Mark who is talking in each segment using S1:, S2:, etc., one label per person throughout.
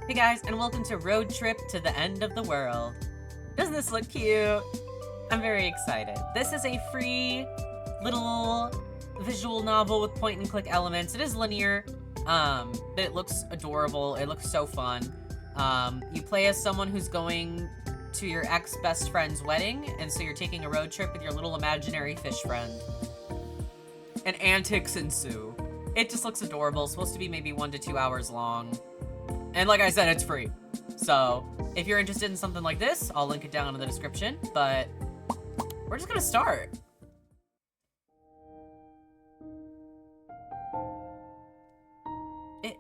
S1: Hey guys, and welcome to Road Trip to the End of the World. Doesn't this look cute? I'm very excited. This is a free little visual novel with point and click elements. It is linear, but it looks adorable. It looks so fun. You play as someone who's going to your ex-best friend's wedding, and so you're taking a road trip with your little imaginary fish friend. And antics ensue. It just looks adorable. It's supposed to be maybe 1 to 2 hours long. And like I said, it's free. So, if you're interested in something like this, I'll link it down in the description, but we're just gonna start.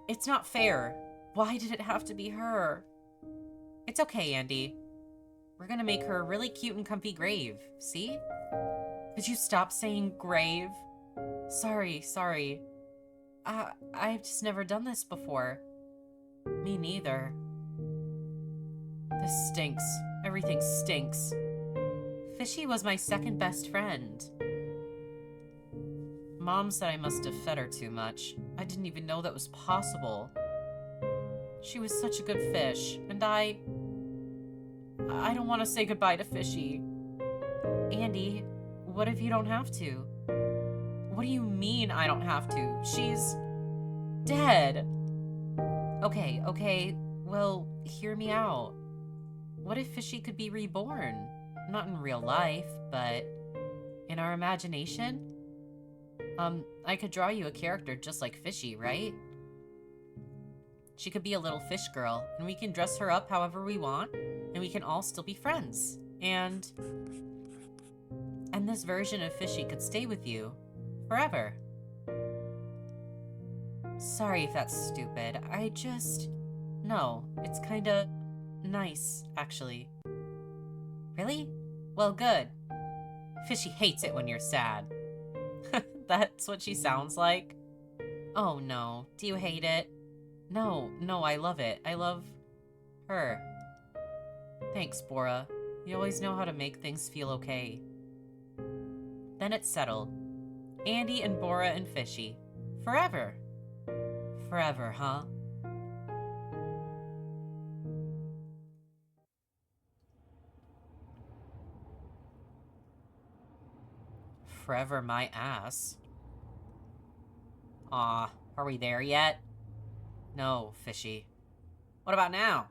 S1: It's not fair. Why did it have to be her? It's okay, Andy. We're gonna make her a really cute and comfy grave, see? Could you stop saying grave? Sorry. I've just never done this before. Me neither. This stinks. Everything stinks. Fishy was my second best friend. Mom said I must have fed her too much. I didn't even know that was possible. She was such a good fish, and I don't want to say goodbye to Fishy. Andy, what if you don't have to? What do you mean I don't have to? She's dead. Okay, well, hear me out. What if Fishy could be reborn? Not in real life, but in our imagination? I could draw you a character just like Fishy, right? She could be a little fish girl, and we can dress her up however we want, and we can all still be friends. And this version of Fishy could stay with you forever. Sorry if that's stupid. No, it's kinda nice, actually. Really? Well, good. Fishy hates it when you're sad. That's what she sounds like? Oh no, do you hate it? No, I love it. I love her. Thanks, Bora. You always know how to make things feel okay. Then it's settled. Andy and Bora and Fishy. Forever. Forever, huh? Forever my ass. Aw, are we there yet? No, Fishy. What about now?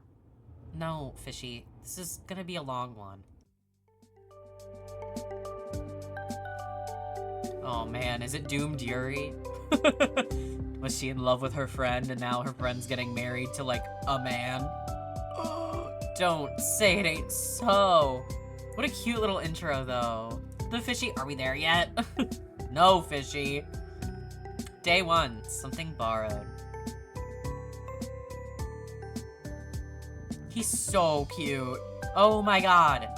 S1: No, Fishy. This is gonna be a long one. Oh man, is it doomed Yuri? Was she in love with her friend and now her friend's getting married to, like, a man? Don't say it ain't so. What a cute little intro, though. The Fishy, are we there yet? No, Fishy. Day 1, something borrowed. He's so cute. Oh my god.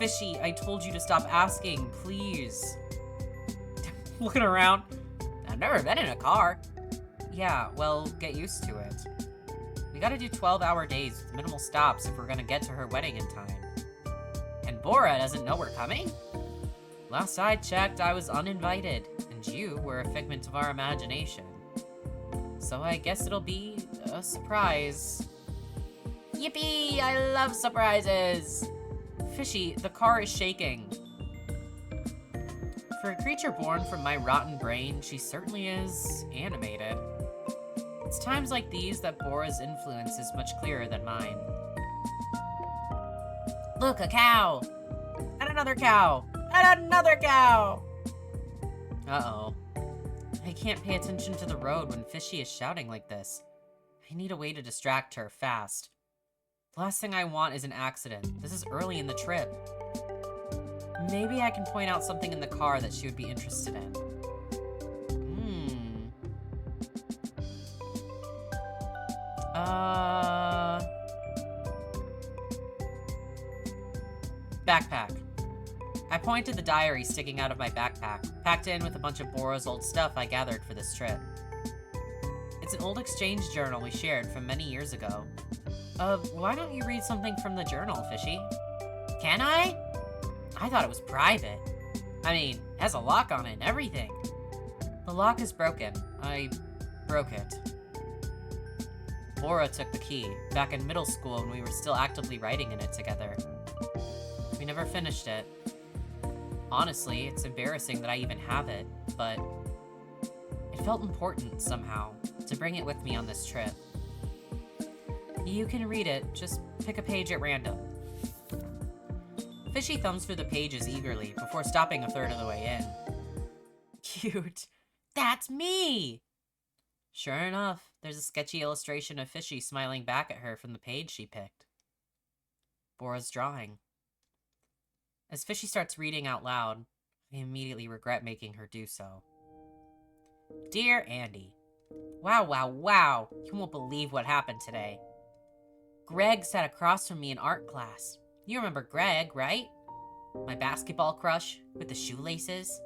S1: Fishy, I told you to stop asking, please. Looking around. I've never been in a car. Yeah, well, get used to it. We gotta do 12-hour days with minimal stops if we're gonna get to her wedding in time. And Bora doesn't know we're coming? Last I checked, I was uninvited, and you were a figment of our imagination. So I guess it'll be a surprise. Yippee! I love surprises! Fishy, the car is shaking. For a creature born from my rotten brain, she certainly is animated. It's times like these that Bora's influence is much clearer than mine. Look, a cow! And another cow! And another cow! Uh-oh. I can't pay attention to the road when Fishy is shouting like this. I need a way to distract her fast. The last thing I want is an accident. This is early in the trip. Maybe I can point out something in the car that she would be interested in. Backpack. I point to the diary sticking out of my backpack, packed in with a bunch of Bora's old stuff I gathered for this trip. It's an old exchange journal we shared from many years ago. Why don't you read something from the journal, Fishy? Can I? I thought it was private. I mean, it has a lock on it and everything. The lock is broken. I broke it. Bora took the key, back in middle school when we were still actively writing in it together. We never finished it. Honestly, it's embarrassing that I even have it, but it felt important somehow to bring it with me on this trip. You can read it, just pick a page at random. Fishy thumbs through the pages eagerly before stopping a third of the way in. Cute. That's me! Sure enough, there's a sketchy illustration of Fishy smiling back at her from the page she picked. Bora's drawing. As Fishy starts reading out loud, I immediately regret making her do so. Dear Andy, wow, you won't believe what happened today. Greg sat across from me in art class. You remember Greg, right? My basketball crush with the shoelaces?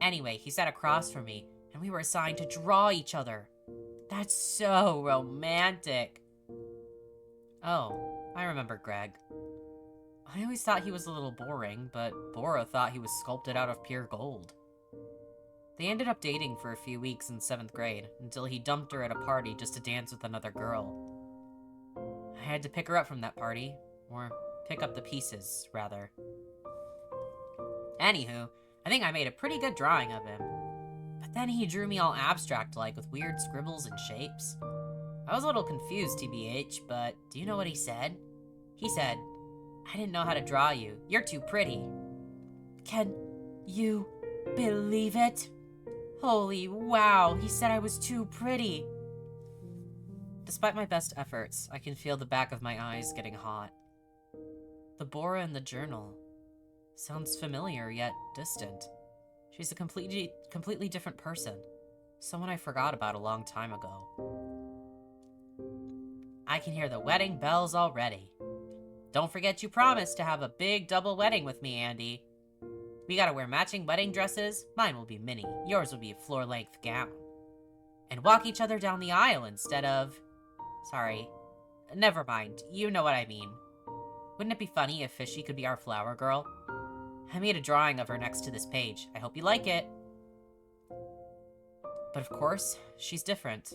S1: Anyway, he sat across from me, and we were assigned to draw each other. That's so romantic. Oh, I remember Greg. I always thought he was a little boring, but Bora thought he was sculpted out of pure gold. They ended up dating for a few weeks in 7th grade, until he dumped her at a party just to dance with another girl. I had to pick her up from that party, or pick up the pieces, rather. Anywho, I think I made a pretty good drawing of him. But then he drew me all abstract-like with weird scribbles and shapes. I was a little confused, TBH, but do you know what he said? He said, I didn't know how to draw you. You're too pretty. Can you believe it? Holy wow, he said I was too pretty. Despite my best efforts, I can feel the back of my eyes getting hot. The Bora in the journal sounds familiar yet distant. She's a completely different person. Someone I forgot about a long time ago. I can hear the wedding bells already. Don't forget you promised to have a big double wedding with me, Andy. We gotta wear matching wedding dresses. Mine will be mini. Yours will be a floor-length gown. And walk each other down the aisle instead of... Sorry. Never mind. You know what I mean. Wouldn't it be funny if Fishy could be our flower girl? I made a drawing of her next to this page. I hope you like it. But of course, she's different.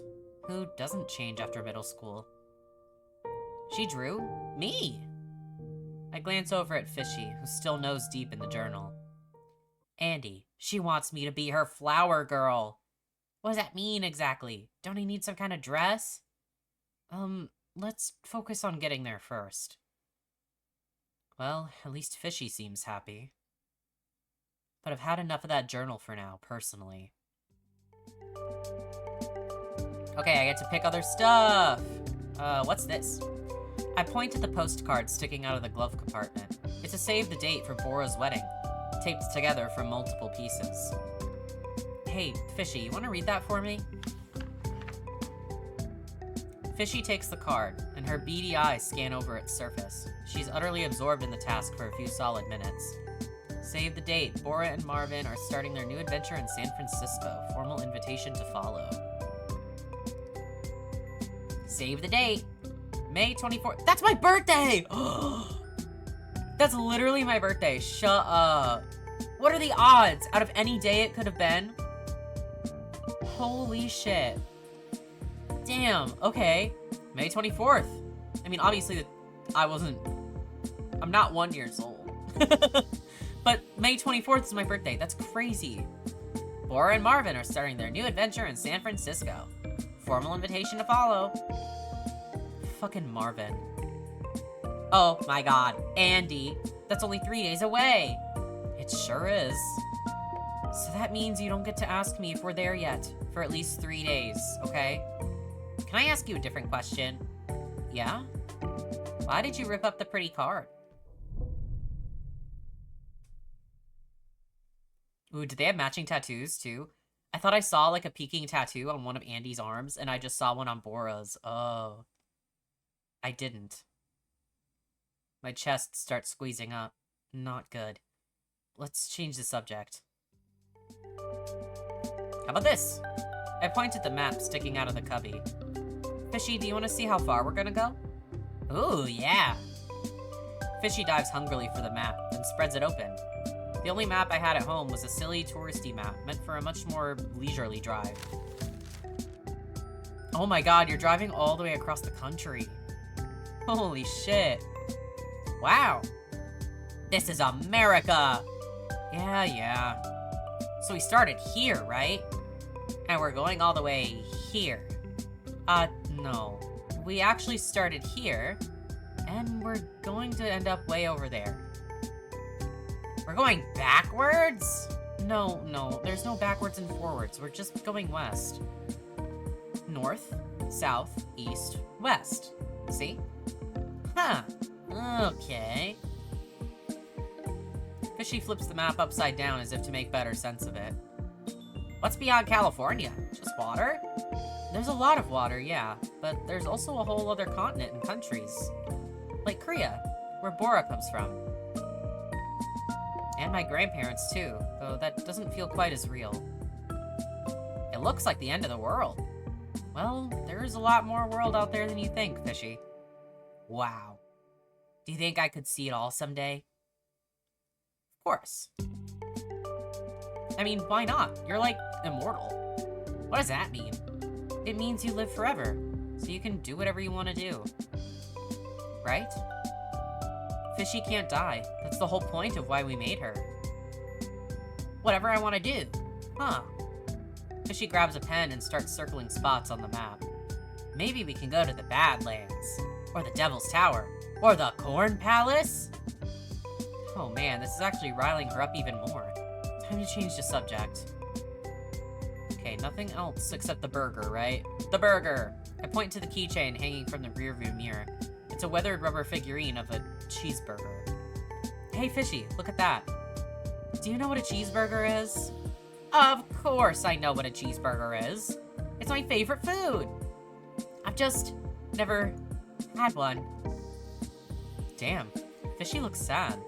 S1: Who doesn't change after middle school? She drew me. I glance over at Fishy, who's still nose deep in the journal. Andy, she wants me to be her flower girl. What does that mean exactly? Don't I need some kind of dress? Let's focus on getting there first. Well, at least Fishy seems happy. But I've had enough of that journal for now, personally. Okay, I get to pick other stuff! What's this? I point at the postcard sticking out of the glove compartment. It's a save the date for Bora's wedding, taped together from multiple pieces. Hey, Fishy, you want to read that for me? Fishy takes the card, and her beady eyes scan over its surface. She's utterly absorbed in the task for a few solid minutes. Save the date. Bora and Marvin are starting their new adventure in San Francisco. Formal invitation to follow. Save the date. May 24th. That's my birthday! That's literally my birthday. Shut up. What are the odds? Out of any day it could have been? Holy shit. Damn, okay. May 24th. I mean, obviously, I'm not 1 year old. But May 24th is my birthday. That's crazy. Bora and Marvin are starting their new adventure in San Francisco. Formal invitation to follow. Fucking Marvin. Oh my god. Andy. That's only 3 days away. It sure is. So that means you don't get to ask me if we're there yet. For at least 3 days, okay? Can I ask you a different question? Yeah? Why did you rip up the pretty card? Ooh, did they have matching tattoos, too? I thought I saw, like, a peeking tattoo on one of Andy's arms, and I just saw one on Bora's. Oh. I didn't. My chest starts squeezing up. Not good. Let's change the subject. How about this? I point at the map sticking out of the cubby. Fishy, do you want to see how far we're gonna go? Ooh, yeah. Fishy dives hungrily for the map, then spreads it open. The only map I had at home was a silly touristy map, meant for a much more leisurely drive. Oh my god, you're driving all the way across the country. Holy shit. Wow. This is America. Yeah. So we started here, right? And we're going all the way here. No. We actually started here, and we're going to end up way over there. We're going backwards? No, there's no backwards and forwards. We're just going west. North, south, east, west. See? Huh. Okay. Fishy flips the map upside down as if to make better sense of it. What's beyond California? Just water? There's a lot of water, yeah, but there's also a whole other continent and countries. Like Korea, where Bora comes from. And my grandparents too, though that doesn't feel quite as real. It looks like the end of the world. Well, there's a lot more world out there than you think, Fishy. Wow. Do you think I could see it all someday? Of course. I mean, why not? You're like immortal. What does that mean? It means you live forever, so you can do whatever you want to do. Right? Fishy can't die. That's the whole point of why we made her. Whatever I want to do. Huh. Fishy grabs a pen and starts circling spots on the map. Maybe we can go to the Badlands, or the Devil's Tower, or the Corn Palace? Oh man, this is actually riling her up even more. Time to change the subject. Okay, nothing else except the burger, right? The burger! I point to the keychain hanging from the rearview mirror. It's a weathered rubber figurine of a cheeseburger. Hey Fishy, look at that. Do you know what a cheeseburger is? Of course I know what a cheeseburger is. It's my favorite food. I've just never had one. Damn, Fishy looks sad.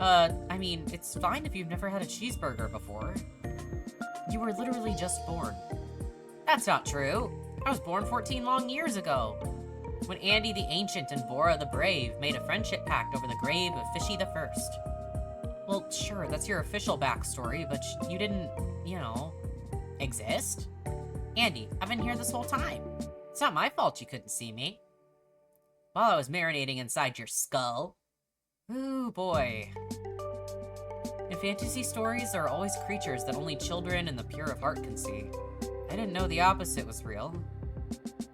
S1: I mean, it's fine if you've never had a cheeseburger before. You were literally just born. That's not true. I was born 14 long years ago, when Andy the Ancient and Bora the Brave made a friendship pact over the grave of Fishy the First. Well, sure, that's your official backstory, but you didn't, exist? Andy, I've been here this whole time. It's not my fault you couldn't see me. While I was marinating inside your skull. Ooh, boy. In fantasy stories, there are always creatures that only children and the pure of heart can see. I didn't know the opposite was real.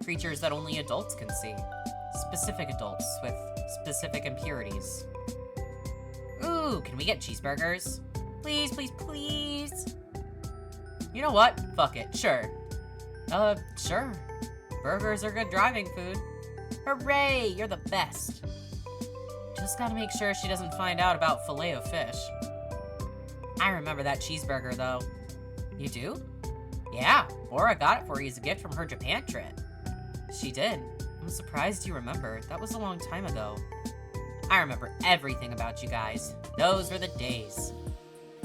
S1: Creatures that only adults can see. Specific adults with specific impurities. Ooh, can we get cheeseburgers? Please, please, please. You know what? Fuck it, sure. Sure. Burgers are good driving food. Hooray, you're the best. Just gotta make sure she doesn't find out about filet of fish. I remember that cheeseburger, though. You do? Yeah, Bora got it for you as a gift from her Japan trip. She did. I'm surprised you remember. That was a long time ago. I remember everything about you guys. Those were the days.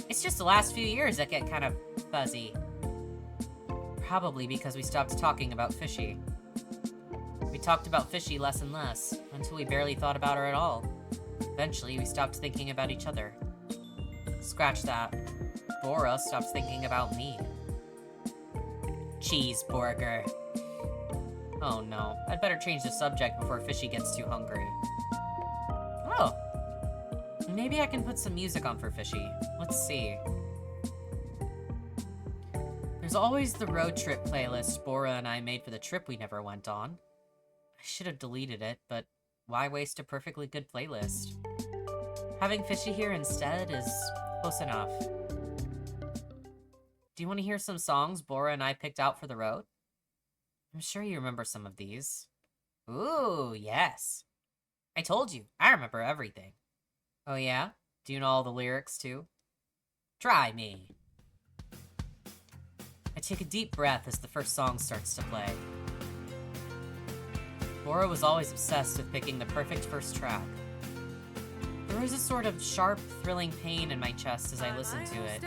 S1: It's just the last few years that get kind of fuzzy. Probably because we stopped talking about Fishy. We talked about Fishy less and less, until we barely thought about her at all. Eventually, we stopped thinking about each other. Scratch that. Bora stopped thinking about me. Cheeseburger. Oh no, I'd better change the subject before Fishy gets too hungry. Oh. Maybe I can put some music on for Fishy. Let's see. There's always the road trip playlist Bora and I made for the trip we never went on. I should have deleted it, but why waste a perfectly good playlist? Having Fishy here instead is close enough. Do you want to hear some songs Bora and I picked out for the road? I'm sure you remember some of these. Ooh, yes. I told you, I remember everything. Oh yeah? Do you know all the lyrics too? Try me. I take a deep breath as the first song starts to play. Bora was always obsessed with picking the perfect first track. There was a sort of sharp, thrilling pain in my chest as I listened to it,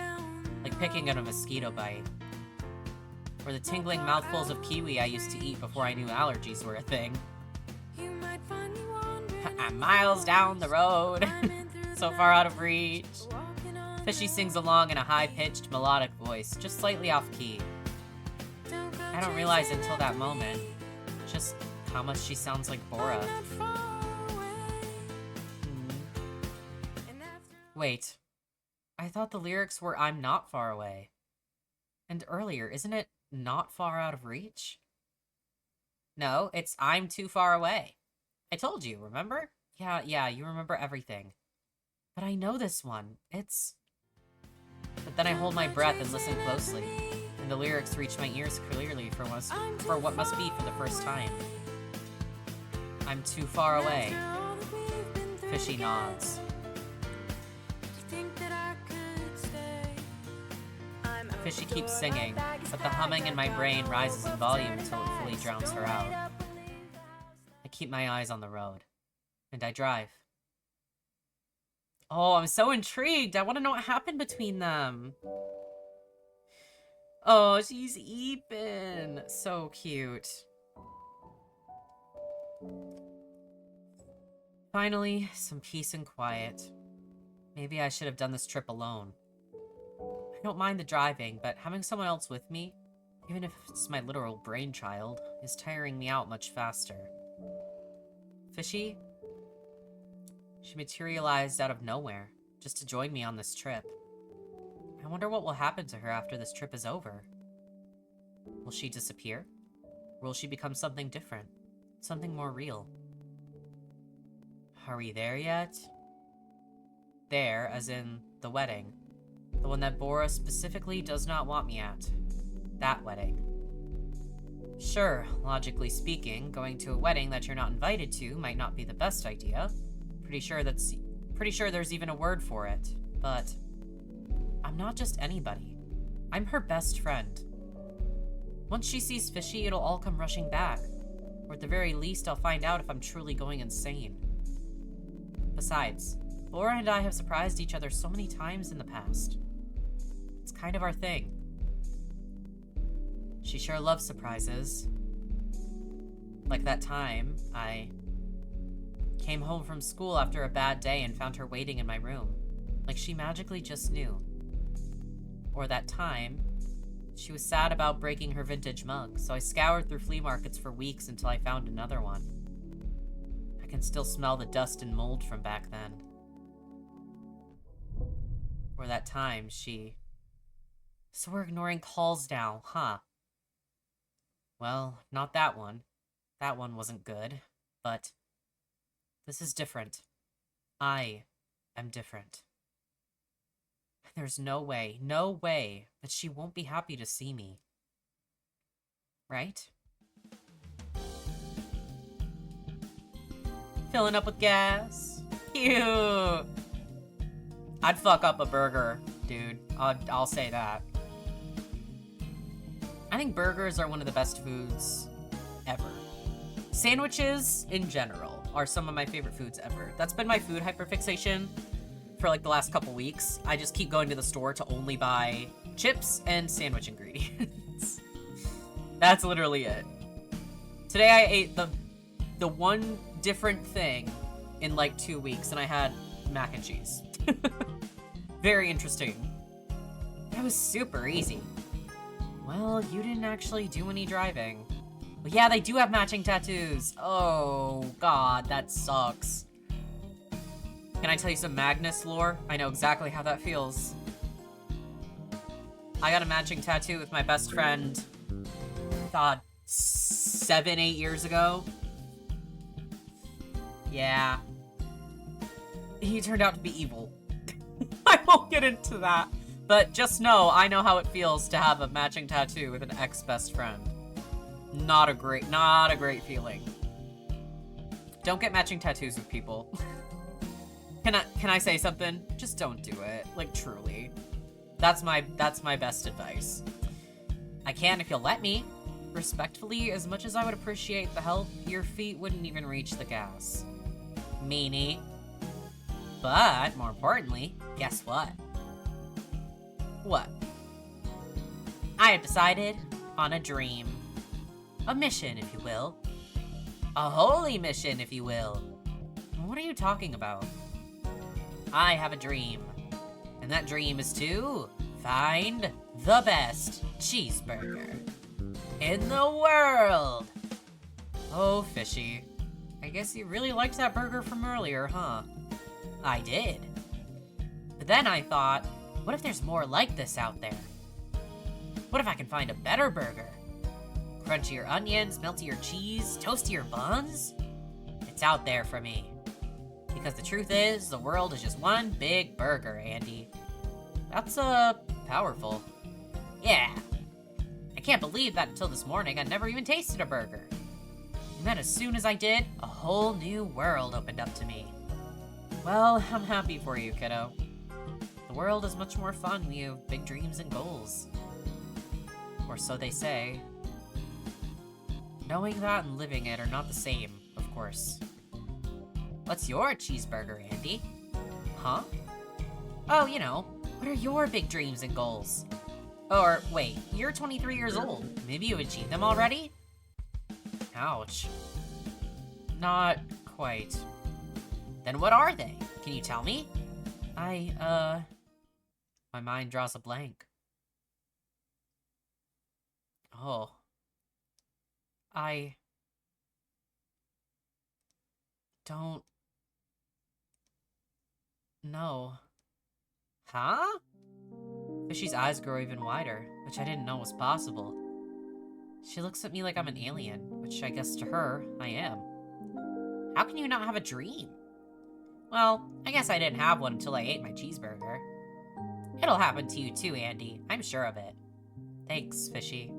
S1: like picking at a mosquito bite. Or the tingling mouthfuls of kiwi I used to eat before I knew allergies were a thing. I'm miles down the road, so far out of reach. Fishy sings along in a high-pitched, melodic voice, just slightly off-key. I don't realize until that moment just how much she sounds like Bora. Wait, I thought the lyrics were "I'm not far away." And earlier, isn't it "not far out of reach"? No, it's "I'm too far away." I told you, remember? Yeah, you remember everything. But I know this one. It's... But then I hold my breath and listen closely, and the lyrics reach my ears clearly for what must be for the first time. I'm too far away. Fishy nods. Fishy keeps singing, but the humming in my brain rises in volume until it fully drowns her out. I keep my eyes on the road, and I drive. Oh, I'm so intrigued. I want to know what happened between them. Oh, she's Eepin. So cute. Finally, some peace and quiet. Maybe I should have done this trip alone. I don't mind the driving, but having someone else with me, even if it's my literal brainchild, is tiring me out much faster. Fishy? She materialized out of nowhere, just to join me on this trip. I wonder what will happen to her after this trip is over. Will she disappear? Or will she become something different? Something more real? Are we there yet? There, as in the wedding. The one that Bora specifically does not want me at. That wedding. Sure, logically speaking, going to a wedding that you're not invited to might not be the best idea. Pretty sure there's even a word for it. But I'm not just anybody. I'm her best friend. Once she sees Fishy, it'll all come rushing back. Or at the very least, I'll find out if I'm truly going insane. Besides, Bora and I have surprised each other so many times in the past. It's kind of our thing. She sure loves surprises. Like that time, I came home from school after a bad day and found her waiting in my room. Like she magically just knew. Or that time, she was sad about breaking her vintage mug, so I scoured through flea markets for weeks until I found another one. I can still smell the dust and mold from back then. Or that time, So we're ignoring calls now, huh? Well, not that one. That one wasn't good. But this is different. I am different. There's no way that she won't be happy to see me. Right? Filling up with gas. Cute! I'd fuck up a burger, dude. I'll say that. I think burgers are one of the best foods ever. Sandwiches, in general, are some of my favorite foods ever. That's been my food hyperfixation for like the last couple weeks. I just keep going to the store to only buy chips and sandwich ingredients. That's literally it. Today I ate the one different thing in like 2 weeks, and I had mac and cheese. Very interesting. That was super easy. Well, you didn't actually do any driving. But yeah, they do have matching tattoos. Oh, God, that sucks. Can I tell you some Magnus lore? I know exactly how that feels. I got a matching tattoo with my best friend, God, 7, 8 years ago. Yeah. He turned out to be evil. I won't get into that. But just know, I know how it feels to have a matching tattoo with an ex-best friend. Not a great feeling. Don't get matching tattoos with people. Can I say something? Just don't do it. Like, truly. That's my best advice. I can if you'll let me. Respectfully, as much as I would appreciate the help, your feet wouldn't even reach the gas. Meanie. But, more importantly, guess what? What? I have decided on a dream. A mission, if you will. A holy mission, if you will. What are you talking about? I have a dream. And that dream is to find the best cheeseburger. in the world! Oh, Fishy. I guess you really liked that burger from earlier, huh? I did. But then I thought, what if there's more like this out there? What if I can find a better burger? Crunchier onions, meltier cheese, toastier buns? It's out there for me. Because the truth is, the world is just one big burger, Andy. That's, powerful. Yeah. I can't believe that until this morning I'd never even tasted a burger. And then as soon as I did, a whole new world opened up to me. Well, I'm happy for you, kiddo. The world is much more fun when you have big dreams and goals. Or so they say. Knowing that and living it are not the same, of course. What's your cheeseburger, Andy? Huh? Oh, you know, what are your big dreams and goals? Or, wait, you're 23 years old. Maybe you achieved them already? Ouch. Not quite. Then what are they? Can you tell me? My mind draws a blank. Oh. I don't know. Huh? Fishy's eyes grow even wider, which I didn't know was possible. She looks at me like I'm an alien, which I guess to her, I am. How can you not have a dream? Well, I guess I didn't have one until I ate my cheeseburger. It'll happen to you too, Andy. I'm sure of it. Thanks, Fishy.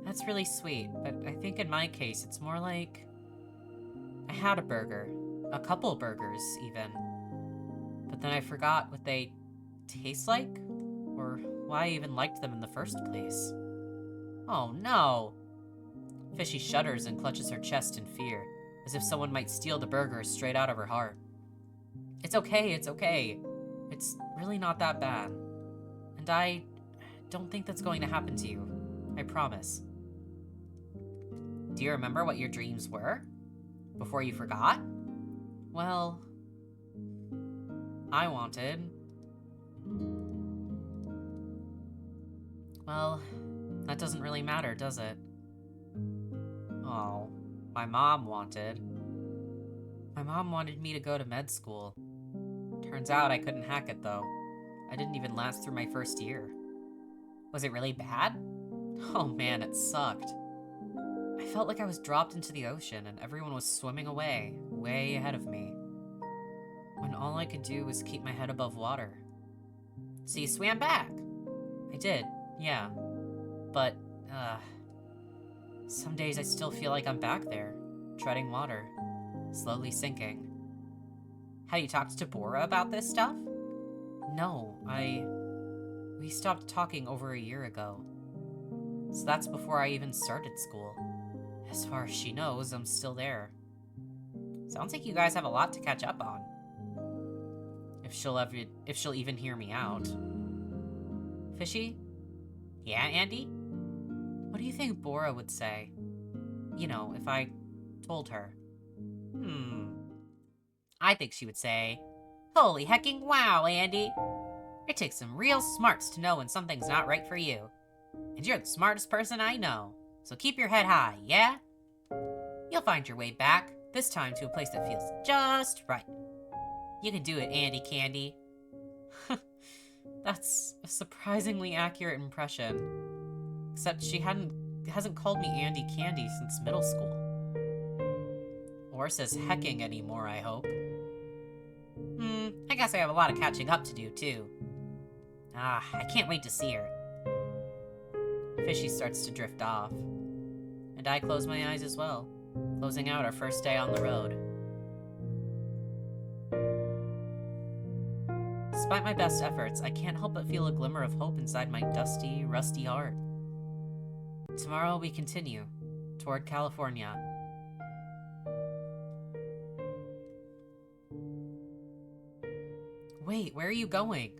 S1: That's really sweet, but I think in my case, it's more like... I had a burger. A couple burgers, even. But then I forgot what they taste like? Or why I even liked them in the first place. Oh no! Fishy shudders and clutches her chest in fear, as if someone might steal the burger straight out of her heart. It's okay, it's okay. It's really not that bad. And I don't think that's going to happen to you. I promise. Do you remember what your dreams were? Before you forgot? Well, I wanted... Well, that doesn't really matter, does it? Oh, my mom wanted. My mom wanted me to go to med school. Turns out I couldn't hack it, though. I didn't even last through my first year. Was it really bad? Oh man, it sucked. I felt like I was dropped into the ocean and everyone was swimming away, way ahead of me. When all I could do was keep my head above water. So you swam back? I did, yeah. But, some days I still feel like I'm back there, treading water, slowly sinking. Have you talked to Bora about this stuff? No, we stopped talking over a year ago. So that's before I even started school. As far as she knows, I'm still there. Sounds like you guys have a lot to catch up on. If she'll even hear me out. Fishy? Yeah, Andy? What do you think Bora would say? You know, if I told her. I think she would say, "Holy hecking wow, Andy! It takes some real smarts to know when something's not right for you. And you're the smartest person I know, so keep your head high, yeah? You'll find your way back, this time to a place that feels just right. You can do it, Andy Candy." That's a surprisingly accurate impression. Except she hasn't called me Andy Candy since middle school. Or says hecking anymore, I hope. I guess I have a lot of catching up to do, too. I can't wait to see her. Fishy starts to drift off. And I close my eyes as well, closing out our first day on the road. Despite my best efforts, I can't help but feel a glimmer of hope inside my dusty, rusty heart. Tomorrow we continue toward California. Wait, where are you going?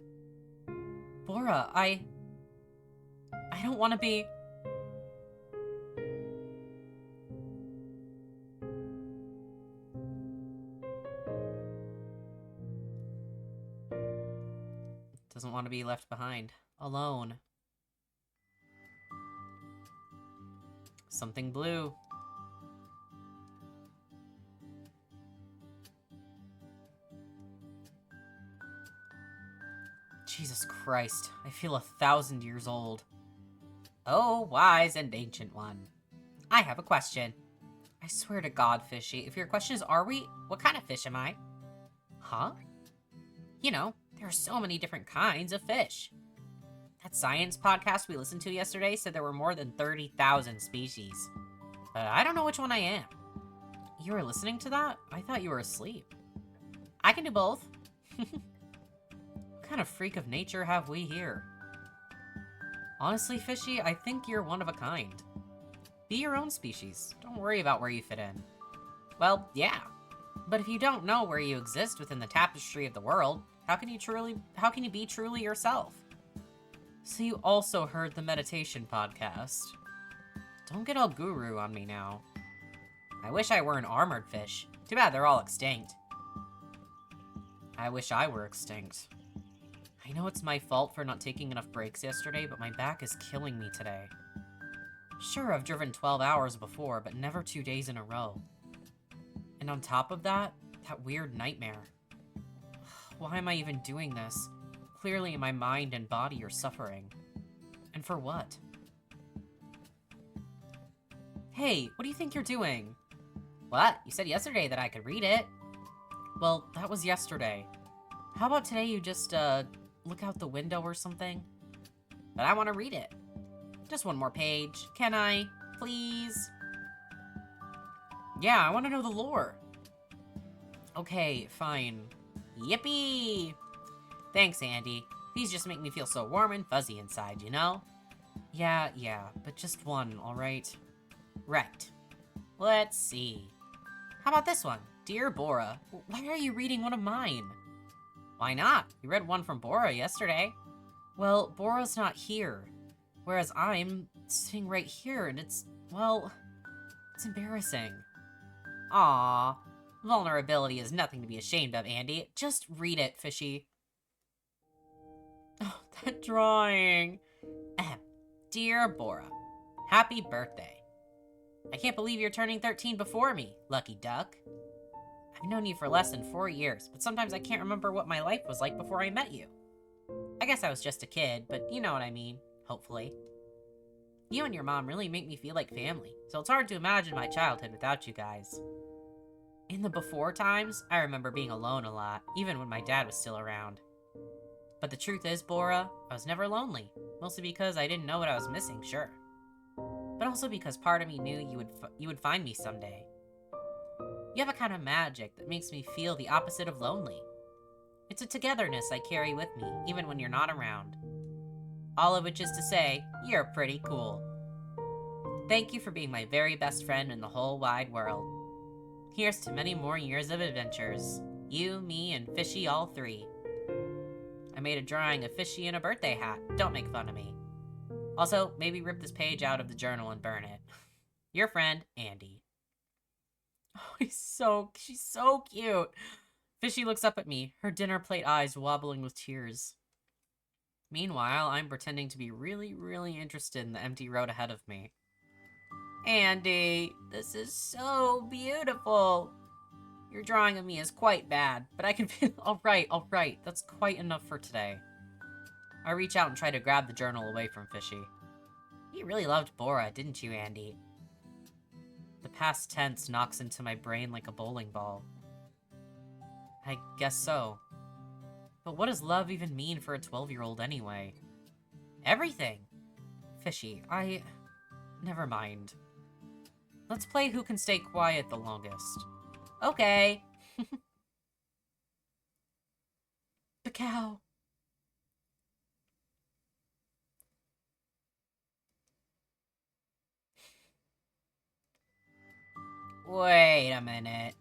S1: Bora, I don't want to be... Doesn't want to be left behind. Alone. something blue. Jesus Christ, I feel 1,000 years old. Oh, wise and ancient one. I have a question. I swear to God, Fishy, if your question is, are we? What kind of fish am I? Huh? You know, there are so many different kinds of fish. That science podcast we listened to yesterday said there were more than 30,000 species. But I don't know which one I am. You were listening to that? I thought you were asleep. I can do both. What kind of freak of nature have we here? Honestly, Fishy, I think you're one of a kind. Be your own species. Don't worry about where you fit in. Well, yeah. But if you don't know where you exist within the tapestry of the world, how can you be truly yourself? So you also heard the meditation podcast. Don't get all guru on me now. I wish I were an armored fish. Too bad they're all extinct. I wish I were extinct. I know it's my fault for not taking enough breaks yesterday, but my back is killing me today. Sure, I've driven 12 hours before, but never 2 days in a row. And on top of that, that weird nightmare. Why am I even doing this? Clearly my mind and body are suffering. And for what? Hey, what do you think you're doing? What? You said yesterday that I could read it. Well, that was yesterday. How about today you just, look out the window or something? But I want to read it. Just one more page. Can I? Please? Yeah, I want to know the lore. Okay, fine. Yippee! Thanks, Andy. These just make me feel so warm and fuzzy inside, you know? Yeah, but just one, alright? Right. Let's see. How about this one? Dear Bora, why are you reading one of mine? Why not? You read one from Bora yesterday. Well, Bora's not here. Whereas I'm sitting right here, and it's, well, it's embarrassing. Aww. Vulnerability is nothing to be ashamed of, Andy. Just read it, Fishy. Oh, that drawing. Ahem. Dear Bora, happy birthday. I can't believe you're turning 13 before me, lucky duck. I've known you for less than 4 years, but sometimes I can't remember what my life was like before I met you. I guess I was just a kid, but you know what I mean, hopefully. You and your mom really make me feel like family, so it's hard to imagine my childhood without you guys. In the before times, I remember being alone a lot, even when my dad was still around. But the truth is, Bora, I was never lonely, mostly because I didn't know what I was missing, sure. But also because part of me knew you would find me someday. You have a kind of magic that makes me feel the opposite of lonely. It's a togetherness I carry with me, even when you're not around. All of which is to say, you're pretty cool. Thank you for being my very best friend in the whole wide world. Here's to many more years of adventures. You, me, and Fishy all three. I made a drawing of Fishy in a birthday hat. Don't make fun of me. Also, maybe rip this page out of the journal and burn it. Your friend, Andy. Oh, she's so cute. Fishy looks up at me, her dinner plate eyes wobbling with tears. Meanwhile, I'm pretending to be really, really interested in the empty road ahead of me. Andy, this is so beautiful. Your drawing of me is quite bad, but I can feel... Alright, that's quite enough for today. I reach out and try to grab the journal away from Fishy. You really loved Bora, didn't you, Andy? The past tense knocks into my brain like a bowling ball. I guess so. But what does love even mean for a 12-year-old anyway? Everything! Fishy, never mind. Let's play who can stay quiet the longest. Okay. The cow. Wait a minute.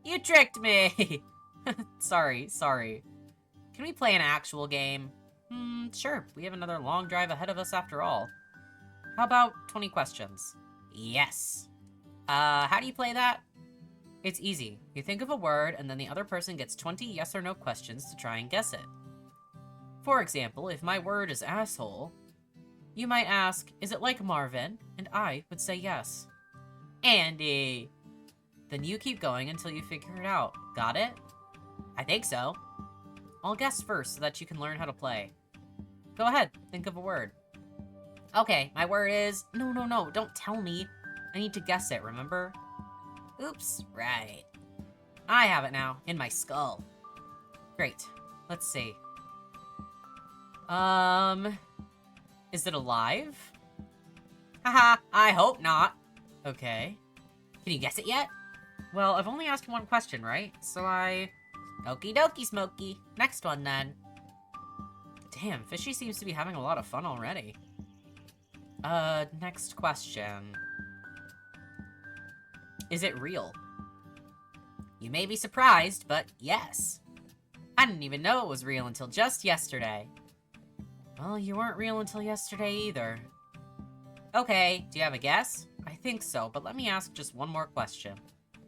S1: You tricked me! Sorry. Can we play an actual game? Sure. We have another long drive ahead of us after all. How about 20 questions? Yes. How do you play that? It's easy. You think of a word, and then the other person gets 20 yes or no questions to try and guess it. For example, if my word is asshole, You might ask, is it like Marvin? And I would say yes. Andy! Then you keep going until you figure it out. Got it? I think so. I'll guess first so that you can learn how to play. Go ahead, think of a word. Okay, my word is... No, don't tell me. I need to guess it, remember? Oops, right. I have it now, in my skull. Great, let's see. Is it alive? Haha, I hope not. Okay. Can you guess it yet? Well, I've only asked one question, right? So Okie dokie, Smokey. Next one, then. Damn, Fishy seems to be having a lot of fun already. Next question. Is it real? You may be surprised, but yes. I didn't even know it was real until just yesterday. Well, you weren't real until yesterday either. Okay, do you have a guess? I think so, but let me ask just one more question.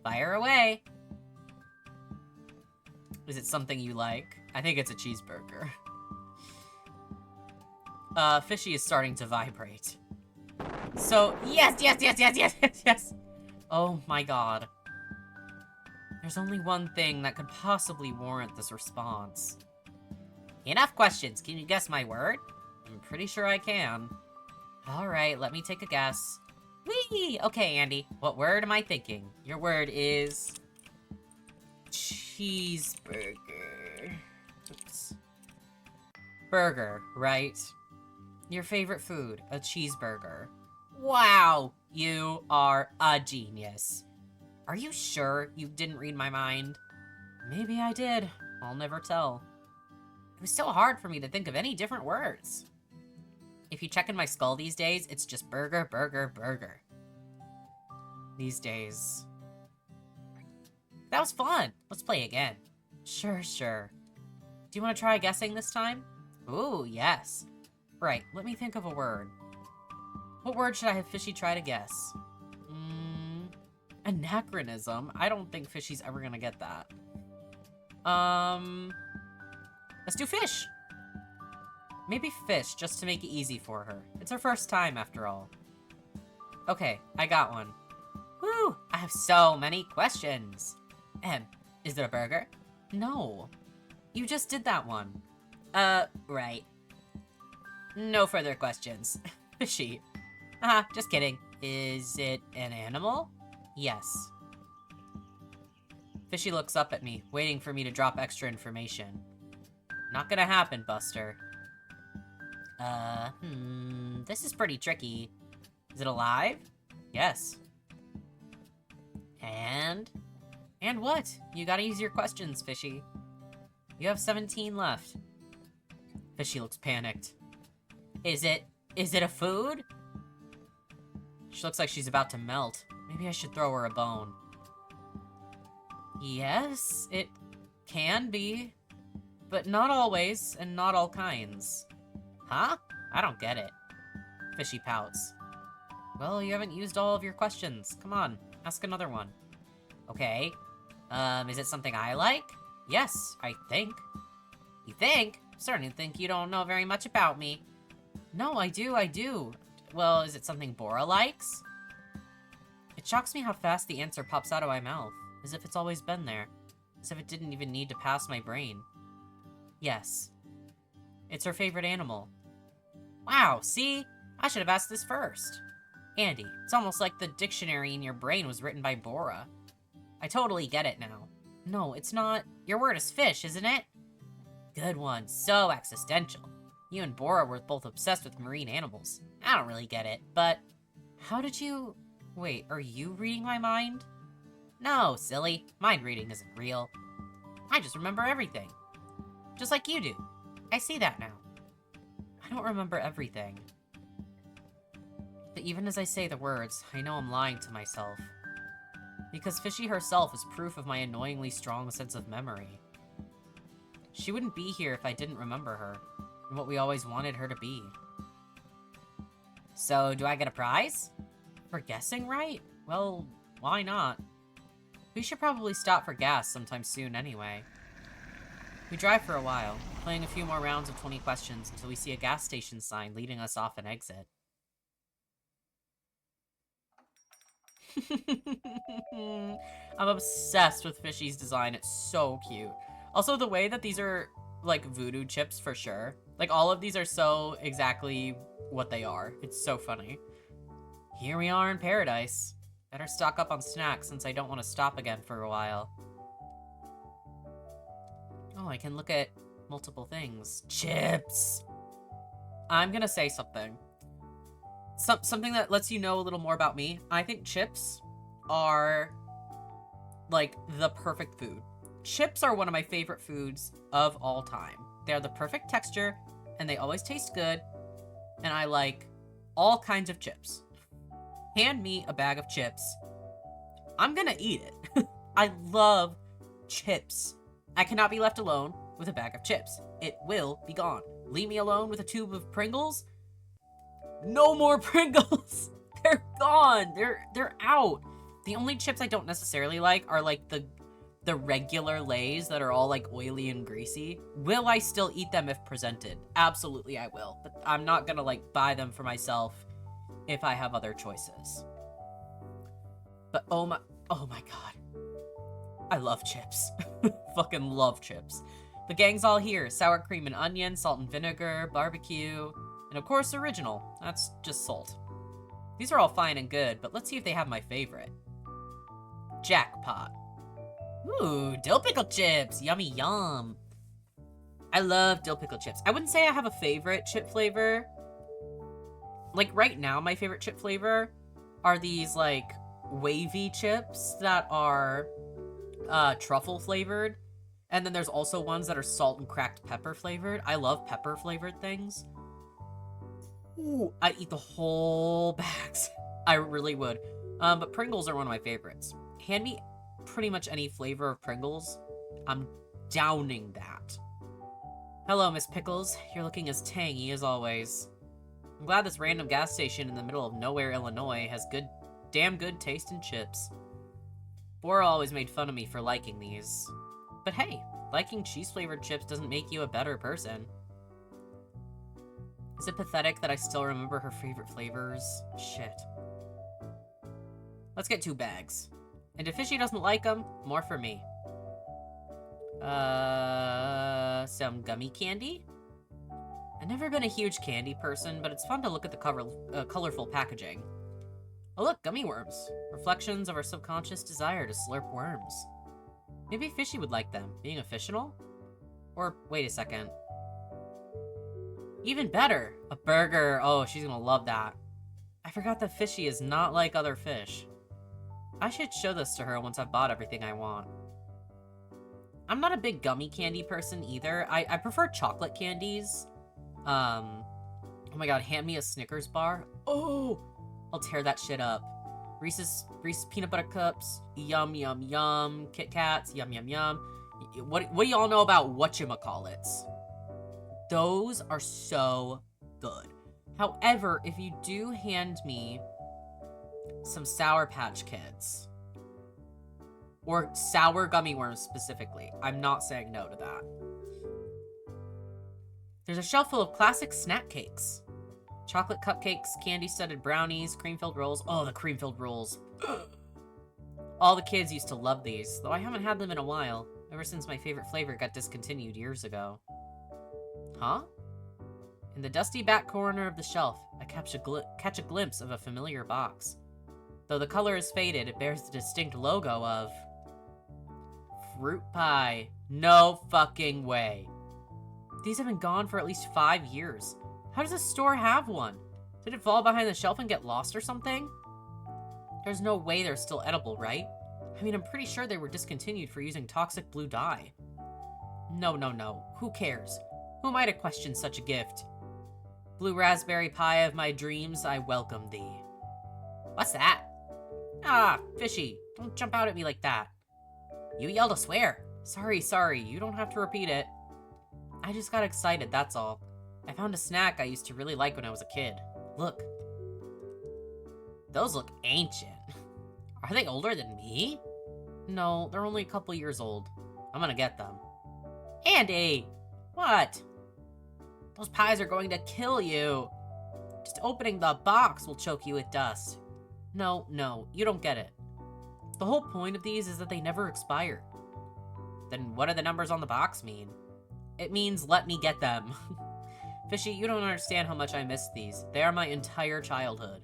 S1: Fire away. Is it something you like? I think it's a cheeseburger. Fishy is starting to vibrate. So, yes. Oh my god. There's only one thing that could possibly warrant this response. Enough questions. Can you guess my word? I'm pretty sure I can. Alright, let me take a guess. Whee! Okay, Andy. What word am I thinking? Your word is... cheeseburger. Oops. Burger, right? Your favorite food, a cheeseburger. Wow! You are a genius. Are you sure you didn't read my mind? Maybe I did. I'll never tell. It was so hard for me to think of any different words. If you check in my skull these days, it's just burger, burger, burger. These days. That was fun. Let's play again. Sure. Do you want to try guessing this time? Ooh, yes. Right, let me think of a word. What word should I have Fishy try to guess? Anachronism? I don't think Fishy's ever gonna get that. Let's do fish. Maybe fish, just to make it easy for her. It's her first time, after all. Okay, I got one. Woo! I have so many questions. Is there a burger? No. You just did that one. Right. No further questions. Fishy. Just kidding. Is it an animal? Yes. Fishy looks up at me, waiting for me to drop extra information. Not gonna happen, Buster. This is pretty tricky. Is it alive? Yes. And what? You gotta use your questions, Fishy. You have 17 left. Fishy looks panicked. Is it a food? She looks like she's about to melt. Maybe I should throw her a bone. Yes, it can be. But not always, and not all kinds. Huh? I don't get it. Fishy pouts. Well, you haven't used all of your questions. Come on, ask another one. Okay. Is it something I like? Yes, I think. You think? I'm starting to think you don't know very much about me. No, I do. Well, is it something Bora likes? It shocks me how fast the answer pops out of my mouth, as if it's always been there, as if it didn't even need to pass my brain. Yes. It's her favorite animal. Wow, see? I should have asked this first. Andy, it's almost like the dictionary in your brain was written by Bora. I totally get it now. No, it's not. Your word is fish, isn't it? Good one. So existential. You and Bora were both obsessed with marine animals. I don't really get it, but... How did you... Wait, are you reading my mind? No, silly. Mind reading isn't real. I just remember everything. Just like you do. I see that now. I don't remember everything. But even as I say the words, I know I'm lying to myself. Because Fishy herself is proof of my annoyingly strong sense of memory. She wouldn't be here if I didn't remember her, and what we always wanted her to be. So, do I get a prize? For guessing right? Well, why not? We should probably stop for gas sometime soon anyway. We drive for a while, playing a few more rounds of 20 questions until we see a gas station sign leading us off an exit. I'm obsessed with Fishy's design. It's so cute. Also, the way that these are, like, voodoo chips for sure. Like, all of these are so exactly what they are. It's so funny. Here we are in paradise. Better stock up on snacks since I don't want to stop again for a while. Oh, I can look at multiple things. Chips! I'm gonna say something. Something that lets you know a little more about me. I think chips are, like, the perfect food. Chips are one of my favorite foods of all time. They're the perfect texture, and they always taste good, and I like all kinds of chips. Hand me a bag of chips. I'm gonna eat it. I love chips. I cannot be left alone with a bag of chips. It will be gone. Leave me alone with a tube of Pringles. No more Pringles. They're gone. They're out. The only chips I don't necessarily like are like the regular Lay's that are all like oily and greasy. Will I still eat them if presented? Absolutely I will. But I'm not gonna like buy them for myself if I have other choices. But oh my god. I love chips. Fucking love chips. The gang's all here. Sour cream and onion, salt and vinegar, barbecue, and of course original. That's just salt. These are all fine and good, but let's see if they have my favorite. Jackpot. Ooh, dill pickle chips. Yummy yum. I love dill pickle chips. I wouldn't say I have a favorite chip flavor. Like right now, my favorite chip flavor are these like wavy chips that are truffle flavored. And then there's also ones that are salt and cracked pepper flavored. I love pepper flavored things. Ooh, I eat the whole bags. I really would. But Pringles are one of my favorites. Hand me pretty much any flavor of Pringles. I'm downing that. Hello, Miss Pickles. You're looking as tangy as always. I'm glad this random gas station in the middle of nowhere, Illinois has damn good taste in chips. Bora always made fun of me for liking these. But hey, liking cheese-flavored chips doesn't make you a better person. Is it pathetic that I still remember her favorite flavors? Shit. Let's get 2 bags. And if Fishy doesn't like them, more for me. Some gummy candy? I've never been a huge candy person, but it's fun to look at the colorful packaging. Oh look, gummy worms. Reflections of our subconscious desire to slurp worms. Maybe Fishy would like them, being a fictional? Or, wait a second. Even better, a burger. Oh, she's gonna love that. I forgot that Fishy is not like other fish. I should show this to her once I've bought everything I want. I'm not a big gummy candy person either. I prefer chocolate candies. Oh my god, hand me a Snickers bar. Oh, I'll tear that shit up. Reese's peanut butter cups, yum yum yum. Kit Kats, yum yum yum. What do y'all know about whatchamacallits? Those are so good. However, if you do hand me some Sour Patch Kids, or sour gummy worms specifically, I'm not saying no to that. There's a shelf full of classic snack cakes. Chocolate cupcakes, candy-studded brownies, cream-filled rolls. Oh, the cream-filled rolls. All the kids used to love these, though I haven't had them in a while, ever since my favorite flavor got discontinued years ago. Huh? In the dusty back corner of the shelf, I catch a glimpse of a familiar box. Though the color is faded, it bears the distinct logo of... Fruit pie. No fucking way. These have been gone for at least 5 years. How does this store have one? Did it fall behind the shelf and get lost or something? There's no way they're still edible, right? I mean, I'm pretty sure they were discontinued for using toxic blue dye. No, no, no. Who cares? Who am I to question such a gift? Blue raspberry pie of my dreams, I welcome thee. What's that? Ah, Fishy, don't jump out at me like that. You yelled a swear. Sorry, you don't have to repeat it. I just got excited, that's all. I found a snack I used to really like when I was a kid. Look. Those look ancient. Are they older than me? No, they're only a couple years old. I'm gonna get them. Andy! What? Those pies are going to kill you. Just opening the box will choke you with dust. No, you don't get it. The whole point of these is that they never expire. Then what do the numbers on the box mean? It means let me get them. Fishy, you don't understand how much I miss these. They are my entire childhood.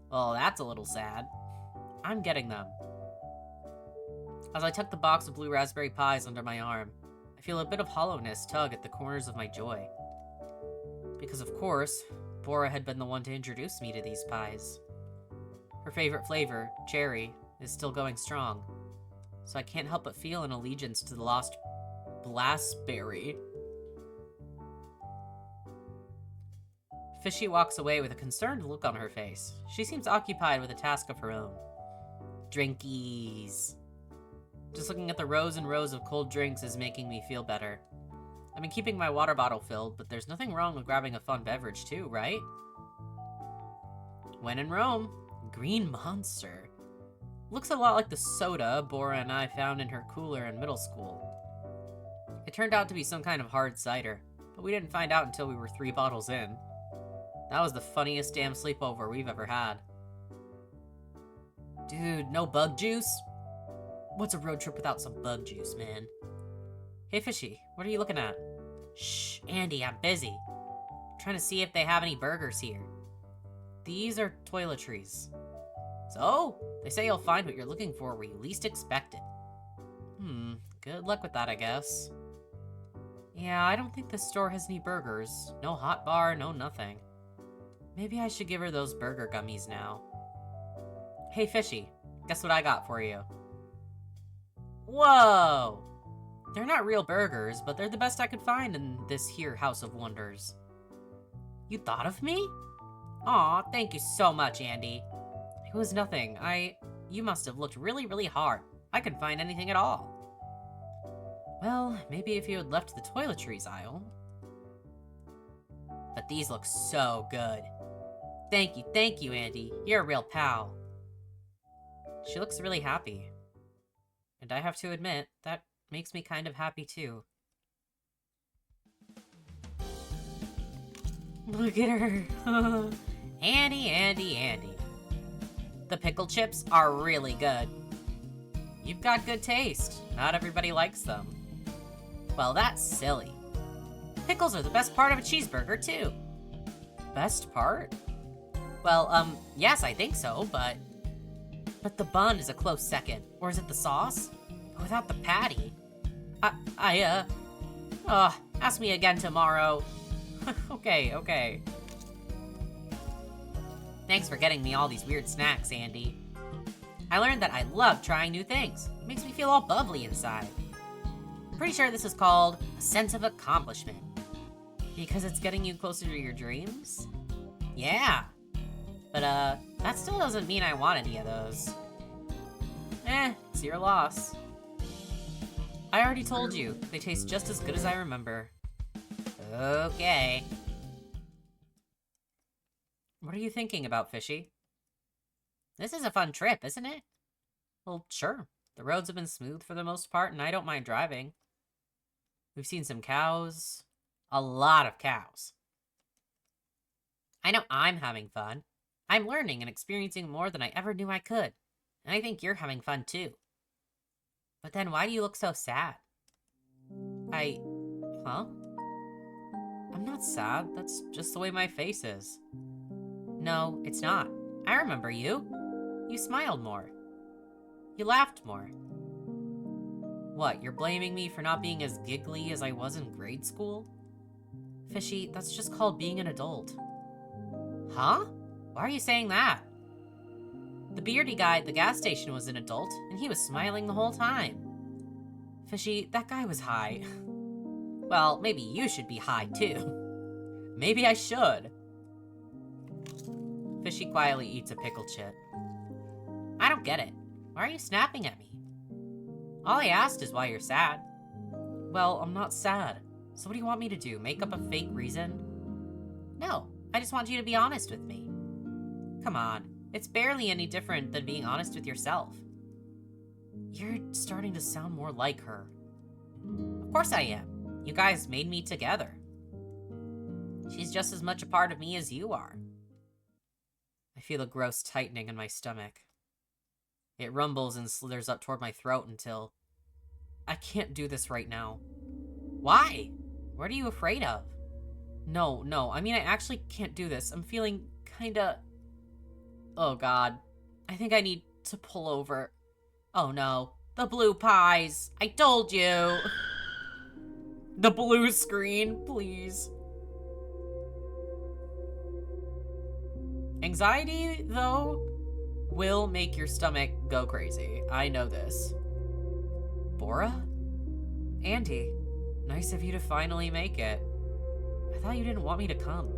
S1: Well, that's a little sad. I'm getting them. As I tuck the box of blue raspberry pies under my arm, I feel a bit of hollowness tug at the corners of my joy. Because of course, Bora had been the one to introduce me to these pies. Her favorite flavor, cherry, is still going strong, so I can't help but feel an allegiance to the lost Blastberry. Fishy walks away with a concerned look on her face. She seems occupied with a task of her own. Drinkies. Just looking at the rows and rows of cold drinks is making me feel better. I've been keeping my water bottle filled, but there's nothing wrong with grabbing a fun beverage too, right? When in Rome, Green Monster. Looks a lot like the soda Bora and I found in her cooler in middle school. It turned out to be some kind of hard cider, but we didn't find out until we were 3 bottles in. That was the funniest damn sleepover we've ever had. Dude, no bug juice? What's a road trip without some bug juice, man? Hey, Fishy, what are you looking at? Shh, Andy, I'm busy. Trying to see if they have any burgers here. These are toiletries. So, they say you'll find what you're looking for where you least expect it. Good luck with that, I guess. Yeah, I don't think this store has any burgers. No hot bar, no nothing. Maybe I should give her those burger gummies now. Hey, Fishy, guess what I got for you? Whoa! They're not real burgers, but they're the best I could find in this here House of Wonders. You thought of me? Aw, thank you so much, Andy. It was nothing. You must have looked really, really hard. I couldn't find anything at all. Well, maybe if you had left the toiletries aisle. But these look so good. Thank you, Andy. You're a real pal. She looks really happy. And I have to admit, that makes me kind of happy too. Look at her. Andy. The pickle chips are really good. You've got good taste. Not everybody likes them. Well, that's silly. Pickles are the best part of a cheeseburger, too. Best part? Well, yes, I think so, but the bun is a close second. Or is it the sauce? But without the patty. Ask me again tomorrow. Okay. Thanks for getting me all these weird snacks, Andy. I learned that I love trying new things. It makes me feel all bubbly inside. I'm pretty sure this is called a sense of accomplishment. Because it's getting you closer to your dreams? Yeah. But, that still doesn't mean I want any of those. It's your loss. I already told you, they taste just as good as I remember. Okay. What are you thinking about, Fishy? This is a fun trip, isn't it? Well, sure. The roads have been smooth for the most part, and I don't mind driving. We've seen some cows. A lot of cows. I know I'm having fun. I'm learning and experiencing more than I ever knew I could. And I think you're having fun, too. But then why do you look so sad? Huh? I'm not sad. That's just the way my face is. No, it's not. I remember you. You smiled more. You laughed more. What, you're blaming me for not being as giggly as I was in grade school? Fishy, that's just called being an adult. Huh? Why are you saying that? The beardy guy at the gas station was an adult, and he was smiling the whole time. Fishy, that guy was high. Well, maybe you should be high, too. Maybe I should. Fishy quietly eats a pickle chip. I don't get it. Why are you snapping at me? All I asked is why you're sad. Well, I'm not sad. So what do you want me to do? Make up a fake reason? No, I just want you to be honest with me. Come on, it's barely any different than being honest with yourself. You're starting to sound more like her. Of course I am. You guys made me together. She's just as much a part of me as you are. I feel a gross tightening in my stomach. It rumbles and slithers up toward my throat until... I can't do this right now. Why? What are you afraid of? No, I mean I actually can't do this. I'm feeling kinda... Oh god. I think I need to pull over. Oh no. The blue pies. I told you. The blue screen, please. Anxiety, though, will make your stomach go crazy. I know this. Bora? Andy, nice of you to finally make it. I thought you didn't want me to come.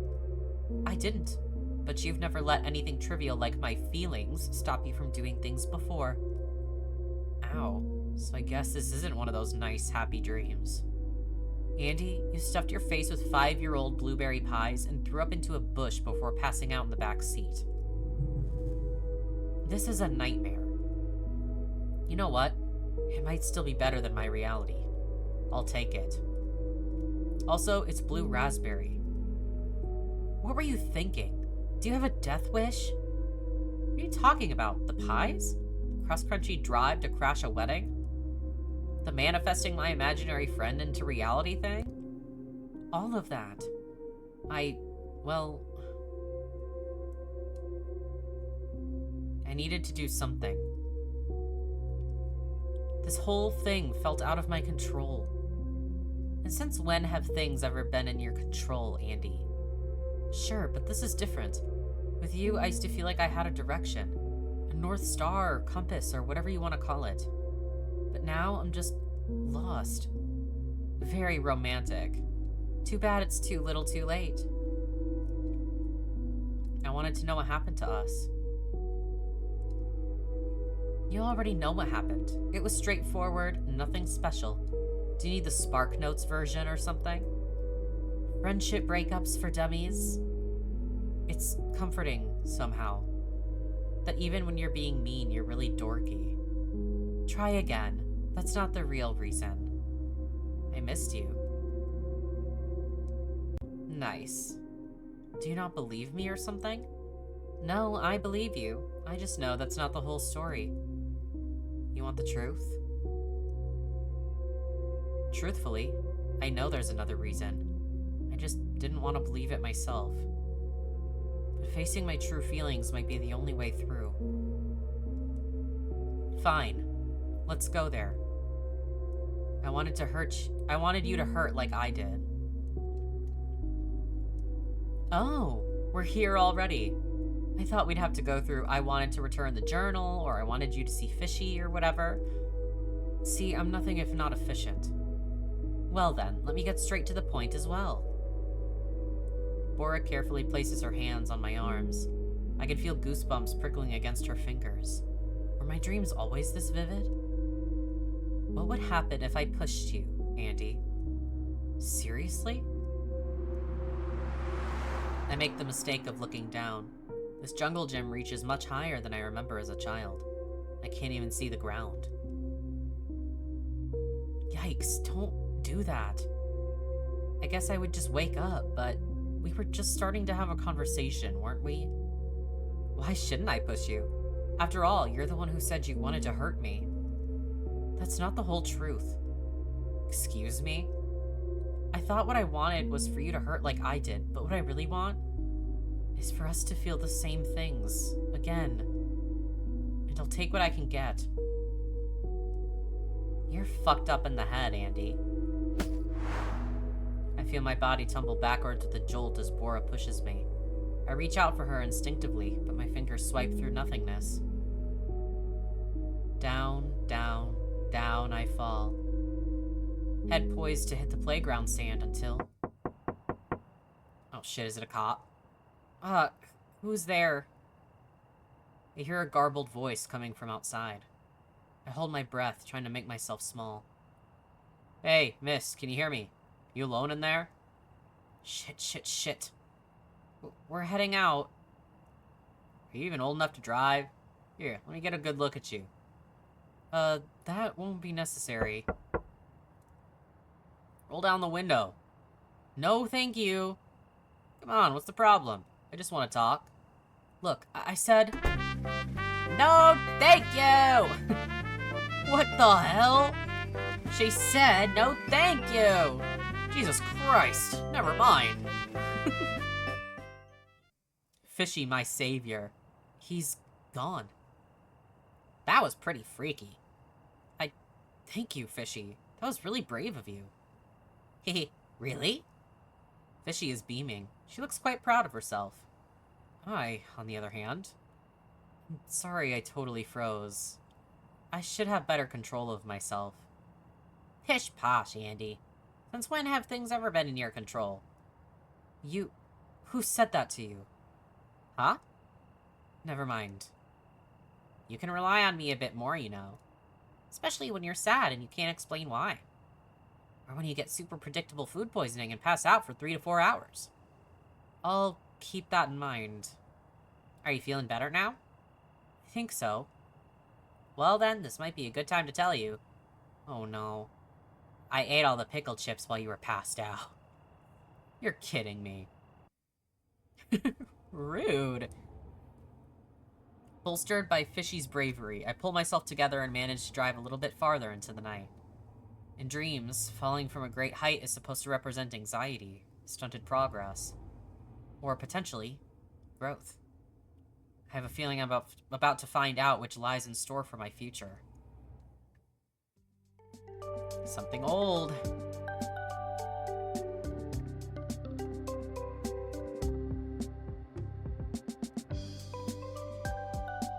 S1: I didn't, but you've never let anything trivial like my feelings stop you from doing things before. Ow. So I guess this isn't one of those nice, happy dreams. Andy, you stuffed your face with 5-year-old blueberry pies and threw up into a bush before passing out in the back seat. This is a nightmare. You know what? It might still be better than my reality. I'll take it. Also, it's blue raspberry. What were you thinking? Do you have a death wish? What are you talking about? The pies? Cross-country drive to crash a wedding? The manifesting my imaginary friend into reality thing? All of that. Well... I needed to do something. This whole thing felt out of my control. And since when have things ever been in your control, Andy? Sure, but this is different. With you, I used to feel like I had a direction. A North Star or compass or whatever you want to call it. But now I'm just lost. Very romantic. Too bad it's too little too late. I wanted to know what happened to us. You already know what happened. It was straightforward, nothing special. Do you need the Spark Notes version or something? Friendship breakups for dummies? It's comforting, somehow. That even when you're being mean, you're really dorky. Try again. That's not the real reason. I missed you. Nice. Do you not believe me or something? No, I believe you. I just know that's not the whole story. You want the truth? Truthfully, I know there's another reason. I just didn't want to believe it myself. But facing my true feelings might be the only way through. Fine. Let's go there. I wanted you to hurt like I did. Oh, we're here already. I thought we'd have to go through I wanted to return the journal, or I wanted you to see Fishy, or whatever. See, I'm nothing if not efficient. Well then, let me get straight to the point as well. Bora carefully places her hands on my arms. I can feel goosebumps prickling against her fingers. Were my dreams always this vivid? What would happen if I pushed you, Andy? Seriously? I make the mistake of looking down. This jungle gym reaches much higher than I remember as a child. I can't even see the ground. Yikes, don't do that. I guess I would just wake up, but we were just starting to have a conversation, weren't we? Why shouldn't I push you? After all, you're the one who said you wanted to hurt me. That's not the whole truth. Excuse me? I thought what I wanted was for you to hurt like I did, but what I really want is for us to feel the same things again. And I'll take what I can get. You're fucked up in the head, Andy. I feel my body tumble backwards with a jolt as Bora pushes me. I reach out for her instinctively, but my fingers swipe through nothingness. Down, down, down I fall. Head poised to hit the playground sand until... Oh shit, is it a cop? Who's there? I hear a garbled voice coming from outside. I hold my breath, trying to make myself small. Hey, miss, can you hear me? You alone in there? Shit. We're heading out. Are you even old enough to drive? Here, let me get a good look at you. That won't be necessary. Roll down the window. No, thank you. Come on, what's the problem? I just want to talk. Look, I said... No, thank you! What the hell? She said no thank you! Jesus Christ, never mind. Fishy, my savior. He's gone. That was pretty freaky. Thank you, Fishy. That was really brave of you. Hehe, really? Fishy is beaming. She looks quite proud of herself. I, on the other hand... Sorry I totally froze. I should have better control of myself. Pish posh, Andy. Since when have things ever been in your control? Who said that to you? Huh? Never mind. You can rely on me a bit more, you know. Especially when you're sad and you can't explain why. Or when you get super predictable food poisoning and pass out for 3 to 4 hours. I'll keep that in mind. Are you feeling better now? I think so. Well then, this might be a good time to tell you. Oh no. I ate all the pickle chips while you were passed out. You're kidding me. Rude. Bolstered by Fishy's bravery, I pull myself together and manage to drive a little bit farther into the night. In dreams, falling from a great height is supposed to represent anxiety, stunted progress, or potentially, growth. I have a feeling I'm about to find out which lies in store for my future. Something old.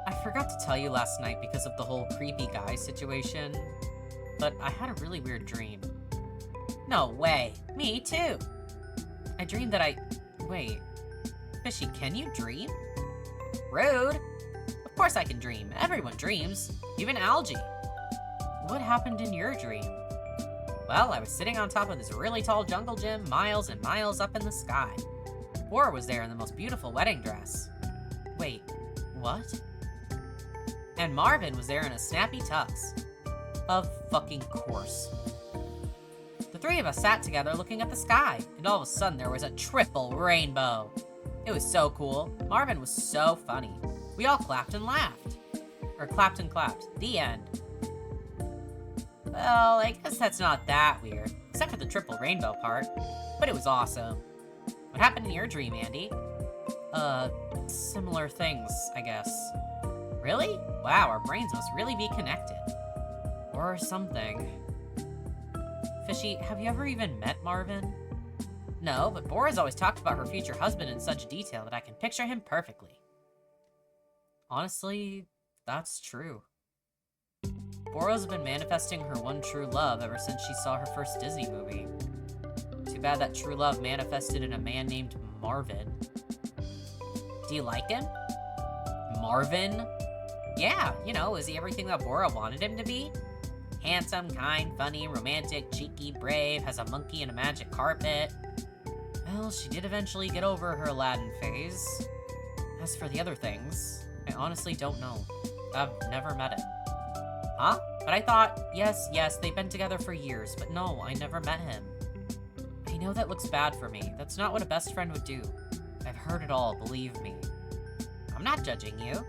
S1: I forgot to tell you last night because of the whole creepy guy situation, but I had a really weird dream. No way! Me too! I dreamed that Wait. Fishy, can you dream? Rude! Of course I can dream. Everyone dreams. Even algae. What happened in your dream? Well, I was sitting on top of this really tall jungle gym, miles and miles up in the sky. Bora was there in the most beautiful wedding dress. Wait, what? And Marvin was there in a snappy tux. Of fucking course. The three of us sat together looking at the sky, and all of a sudden there was a triple rainbow. It was so cool. Marvin was so funny. We all clapped and laughed. Or clapped and clapped. The end. Well, I guess that's not that weird, except for the triple rainbow part. But it was awesome. What happened in your dream, Andy? Similar things, I guess. Really? Wow, our brains must really be connected. Or something. Fishy, have you ever even met Marvin? No, but Bora's always talked about her future husband in such detail that I can picture him perfectly. Honestly, that's true. Bora's been manifesting her one true love ever since she saw her first Disney movie. Too bad that true love manifested in a man named Marvin. Do you like him? Marvin? Yeah, you know, is he everything that Bora wanted him to be? Handsome, kind, funny, romantic, cheeky, brave, has a monkey and a magic carpet. Well, she did eventually get over her Aladdin phase. As for the other things, I honestly don't know. I've never met him. Huh? But I thought, yes, they've been together for years, but no, I never met him. I know that looks bad for me. That's not what a best friend would do. I've heard it all, believe me. I'm not judging you.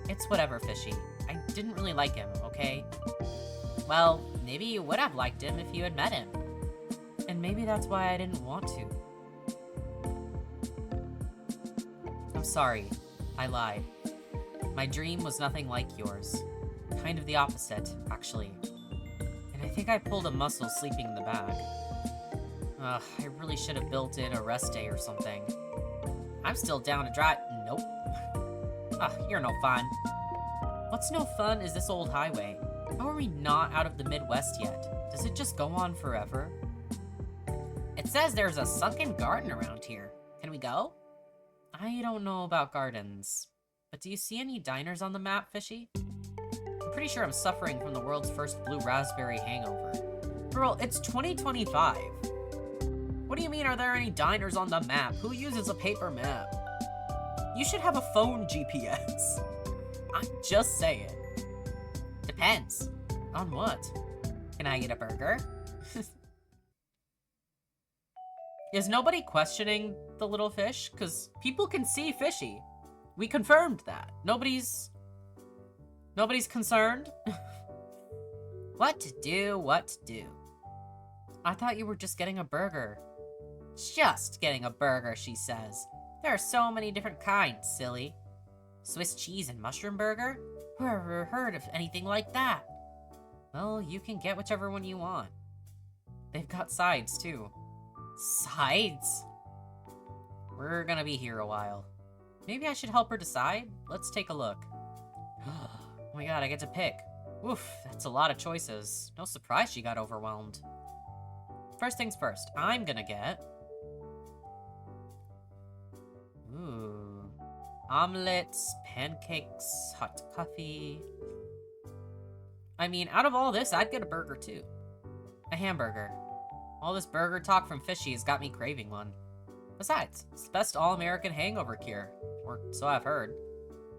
S1: It's whatever, Fishy. I didn't really like him, okay? Well, maybe you would have liked him if you had met him. And maybe that's why I didn't want to. I'm sorry. I lied. My dream was nothing like yours. Kind of the opposite, actually. And I think I pulled a muscle sleeping in the bag. Ugh, I really should have built in a rest day or something. I'm still down to drive. Nope. Ugh, you're no fun. What's no fun is this old highway. How are we not out of the Midwest yet? Does it just go on forever? It says there's a sunken garden around here. Can we go? I don't know about gardens. But do you see any diners on the map, Fishy? I'm pretty sure I'm suffering from the world's first blue raspberry hangover. Girl, it's 2025. What do you mean, are there any diners on the map? Who uses a paper map? You should have a phone GPS. I'm just saying. Depends. On what? Can I get a burger? Is nobody questioning the little fish? Because people can see Fishy. We confirmed that. Nobody's concerned. What to do, what to do. I thought you were just getting a burger. Just getting a burger, she says. There are so many different kinds, silly. Swiss cheese and mushroom burger? Who ever heard of anything like that? Well, you can get whichever one you want. They've got sides, too. Sides? We're gonna be here a while. Maybe I should help her decide? Let's take a look. Oh my god, I get to pick. Oof, that's a lot of choices. No surprise she got overwhelmed. First things first, I'm gonna get... Ooh. Omelets, pancakes, hot coffee... I mean, out of all this, I'd get a burger too. A hamburger. All this burger talk from Fishy has got me craving one. Besides, it's the best all-American hangover cure. Or so I've heard.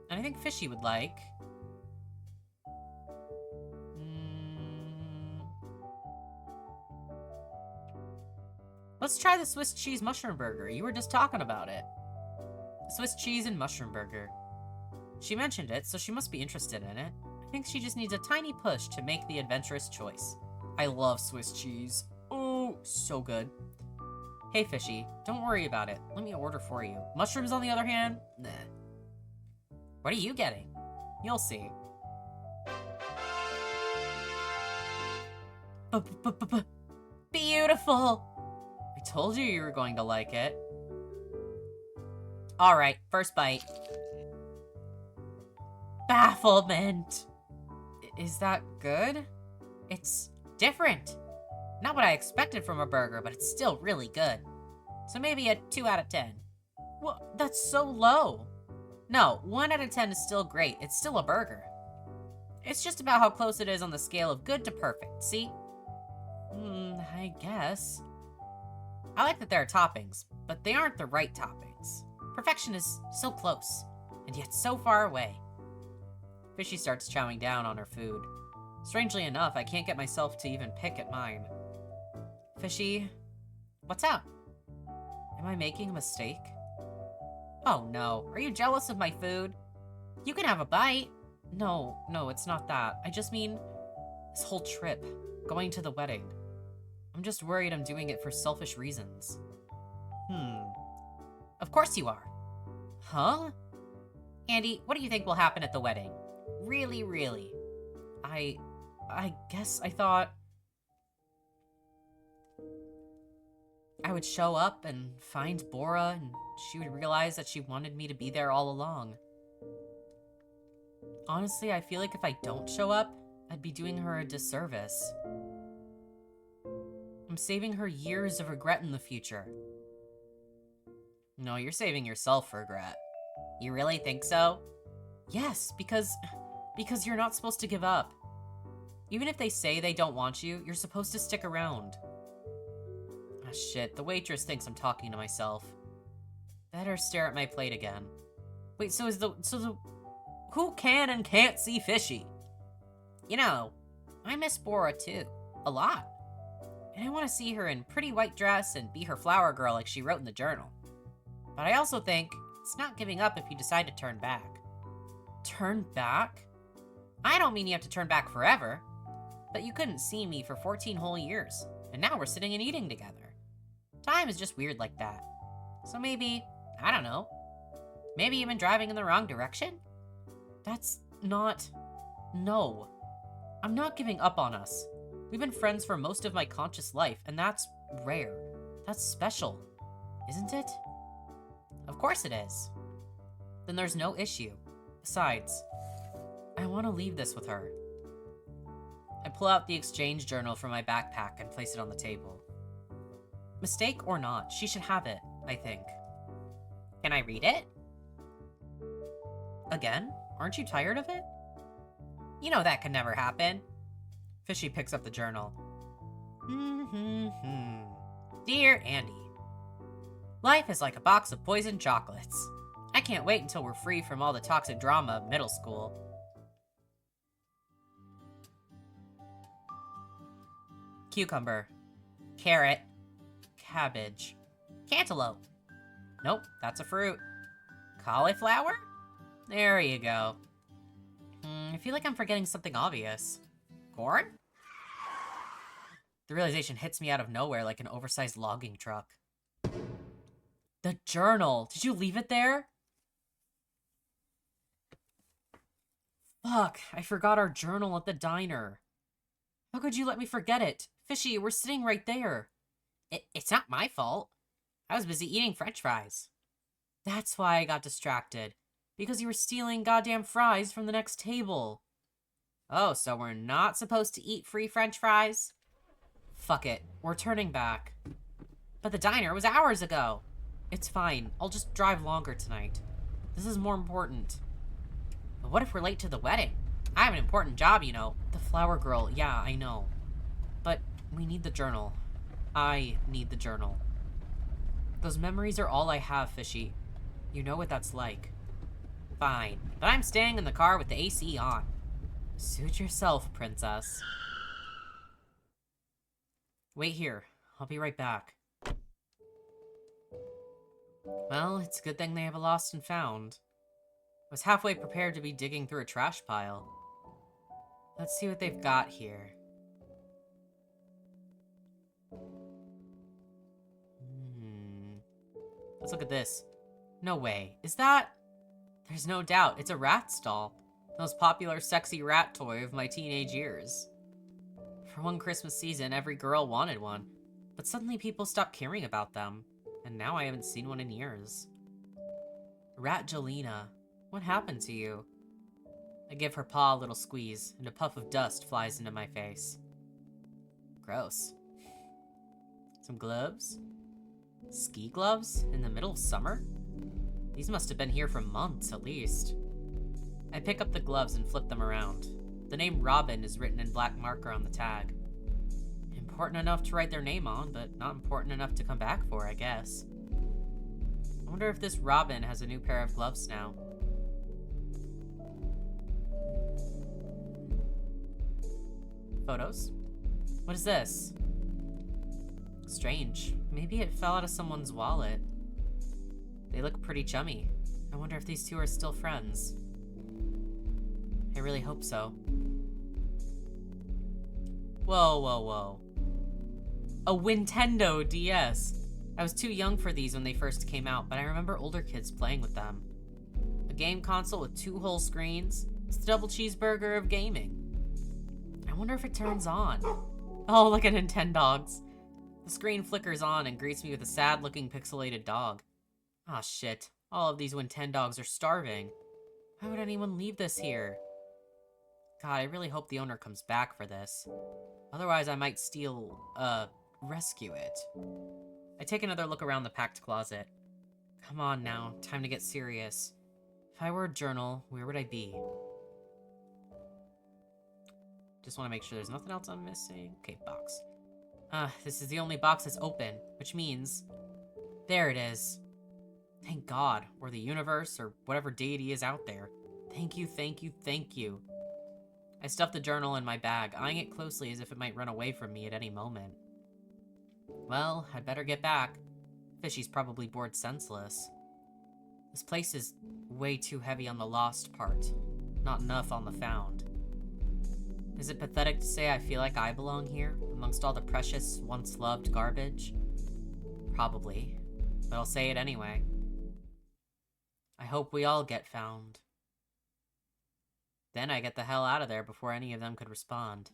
S1: And I think Fishy would like... Let's try the Swiss cheese mushroom burger. You were just talking about it. Swiss cheese and mushroom burger. She mentioned it, so she must be interested in it. I think she just needs a tiny push to make the adventurous choice. I love Swiss cheese. Oh, so good. Hey, Fishy, don't worry about it. Let me order for you. Mushrooms, on the other hand? Nah. What are you getting? You'll see. Beautiful! I told you you were going to like it. Alright, first bite. Bafflement! Is that good? It's different. Not what I expected from a burger, but it's still really good. So maybe a 2 out of 10. Well, that's so low. No, 1 out of 10 is still great. It's still a burger. It's just about how close it is on the scale of good to perfect, see? I guess. I like that there are toppings, but they aren't the right toppings. Perfection is so close, and yet so far away. Fishy starts chowing down on her food. Strangely enough, I can't get myself to even pick at mine. Fishy, what's up? Am I making a mistake? Oh no, are you jealous of my food? You can have a bite. No, it's not that. I just mean, this whole trip, going to the wedding. I'm just worried I'm doing it for selfish reasons. Of course you are. Huh? Andy, what do you think will happen at the wedding? Really, really. I guess I thought... I would show up and find Bora, and she would realize that she wanted me to be there all along. Honestly, I feel like if I don't show up, I'd be doing her a disservice. I'm saving her years of regret in the future. No, you're saving yourself regret. You really think so? Yes, because you're not supposed to give up. Even if they say they don't want you, you're supposed to stick around. Ah, shit, the waitress thinks I'm talking to myself. Better stare at my plate again. Wait, so who can and can't see Fishy? You know, I miss Bora too. A lot. And I want to see her in pretty white dress and be her flower girl like she wrote in the journal. But I also think it's not giving up if you decide to turn back. Turn back? I don't mean you have to turn back forever. But you couldn't see me for 14 whole years. And now we're sitting and eating together. Time is just weird like that. So maybe, I don't know. Maybe you've been driving in the wrong direction? That's not... No. I'm not giving up on us. We've been friends for most of my conscious life, and that's rare. That's special. Isn't it? Of course it is. Then there's no issue. Besides, I want to leave this with her. I pull out the exchange journal from my backpack and place it on the table. Mistake or not, she should have it, I think. Can I read it? Again? Aren't you tired of it? You know that could never happen. Fishy picks up the journal. Dear Andy, life is like a box of poisoned chocolates. I can't wait until we're free from all the toxic drama of middle school. Cucumber. Carrot. Cabbage. Cantaloupe. Nope, that's a fruit. Cauliflower? There you go. I feel like I'm forgetting something obvious. Corn? The realization hits me out of nowhere like an oversized logging truck. The journal! Did you leave it there? Fuck, I forgot our journal at the diner. How could you let me forget it? Fishy, we're sitting right there. It's not my fault. I was busy eating french fries. That's why I got distracted. Because you were stealing goddamn fries from the next table. Oh, so we're not supposed to eat free french fries? Fuck it, we're turning back. But the diner was hours ago. It's fine, I'll just drive longer tonight. This is more important. But what if we're late to the wedding? I have an important job, you know. The flower girl, yeah, I know. But we need the journal. I need the journal. Those memories are all I have, Fishy. You know what that's like. Fine, but I'm staying in the car with the AC on. Suit yourself, princess. Wait here. I'll be right back. Well, it's a good thing they have a lost and found. I was halfway prepared to be digging through a trash pile. Let's see what they've got here. Let's look at this. No way. Is that? There's no doubt. It's a rat stall. The most popular sexy rat toy of my teenage years. For one Christmas season, every girl wanted one. But suddenly people stopped caring about them. And now I haven't seen one in years. Rat Jelena, what happened to you? I give her paw a little squeeze, and a puff of dust flies into my face. Gross. Some gloves? Ski gloves? In the middle of summer? These must have been here for months, at least. I pick up the gloves and flip them around. The name Robin is written in black marker on the tag. Important enough to write their name on, but not important enough to come back for, I guess. I wonder if this Robin has a new pair of gloves now. Photos? What is this? Strange. Maybe it fell out of someone's wallet. They look pretty chummy. I wonder if these two are still friends. I really hope so. Whoa, whoa, whoa. A Nintendo DS! I was too young for these when they first came out, but I remember older kids playing with them. A game console with 2 whole screens? It's the double cheeseburger of gaming. I wonder if it turns on. Oh, like a Nintendogs. The screen flickers on and greets me with a sad-looking pixelated dog. Ah, shit. All of these Nintendogs are starving. Why would anyone leave this here? God, I really hope the owner comes back for this. Otherwise, I might rescue it. I take another look around the packed closet. Come on now, time to get serious. If I were a journal, where would I be? Just want to make sure there's nothing else I'm missing. Okay, box. This is the only box that's open, which means... There it is. Thank God, or the universe, or whatever deity is out there. Thank you, thank you, thank you. I stuff the journal in my bag, eyeing it closely as if it might run away from me at any moment. Well, I'd better get back. Fishy's probably bored senseless. This place is way too heavy on the lost part. Not enough on the found. Is it pathetic to say I feel like I belong here, amongst all the precious, once-loved garbage? Probably, but I'll say it anyway. I hope we all get found. Then I get the hell out of there before any of them could respond.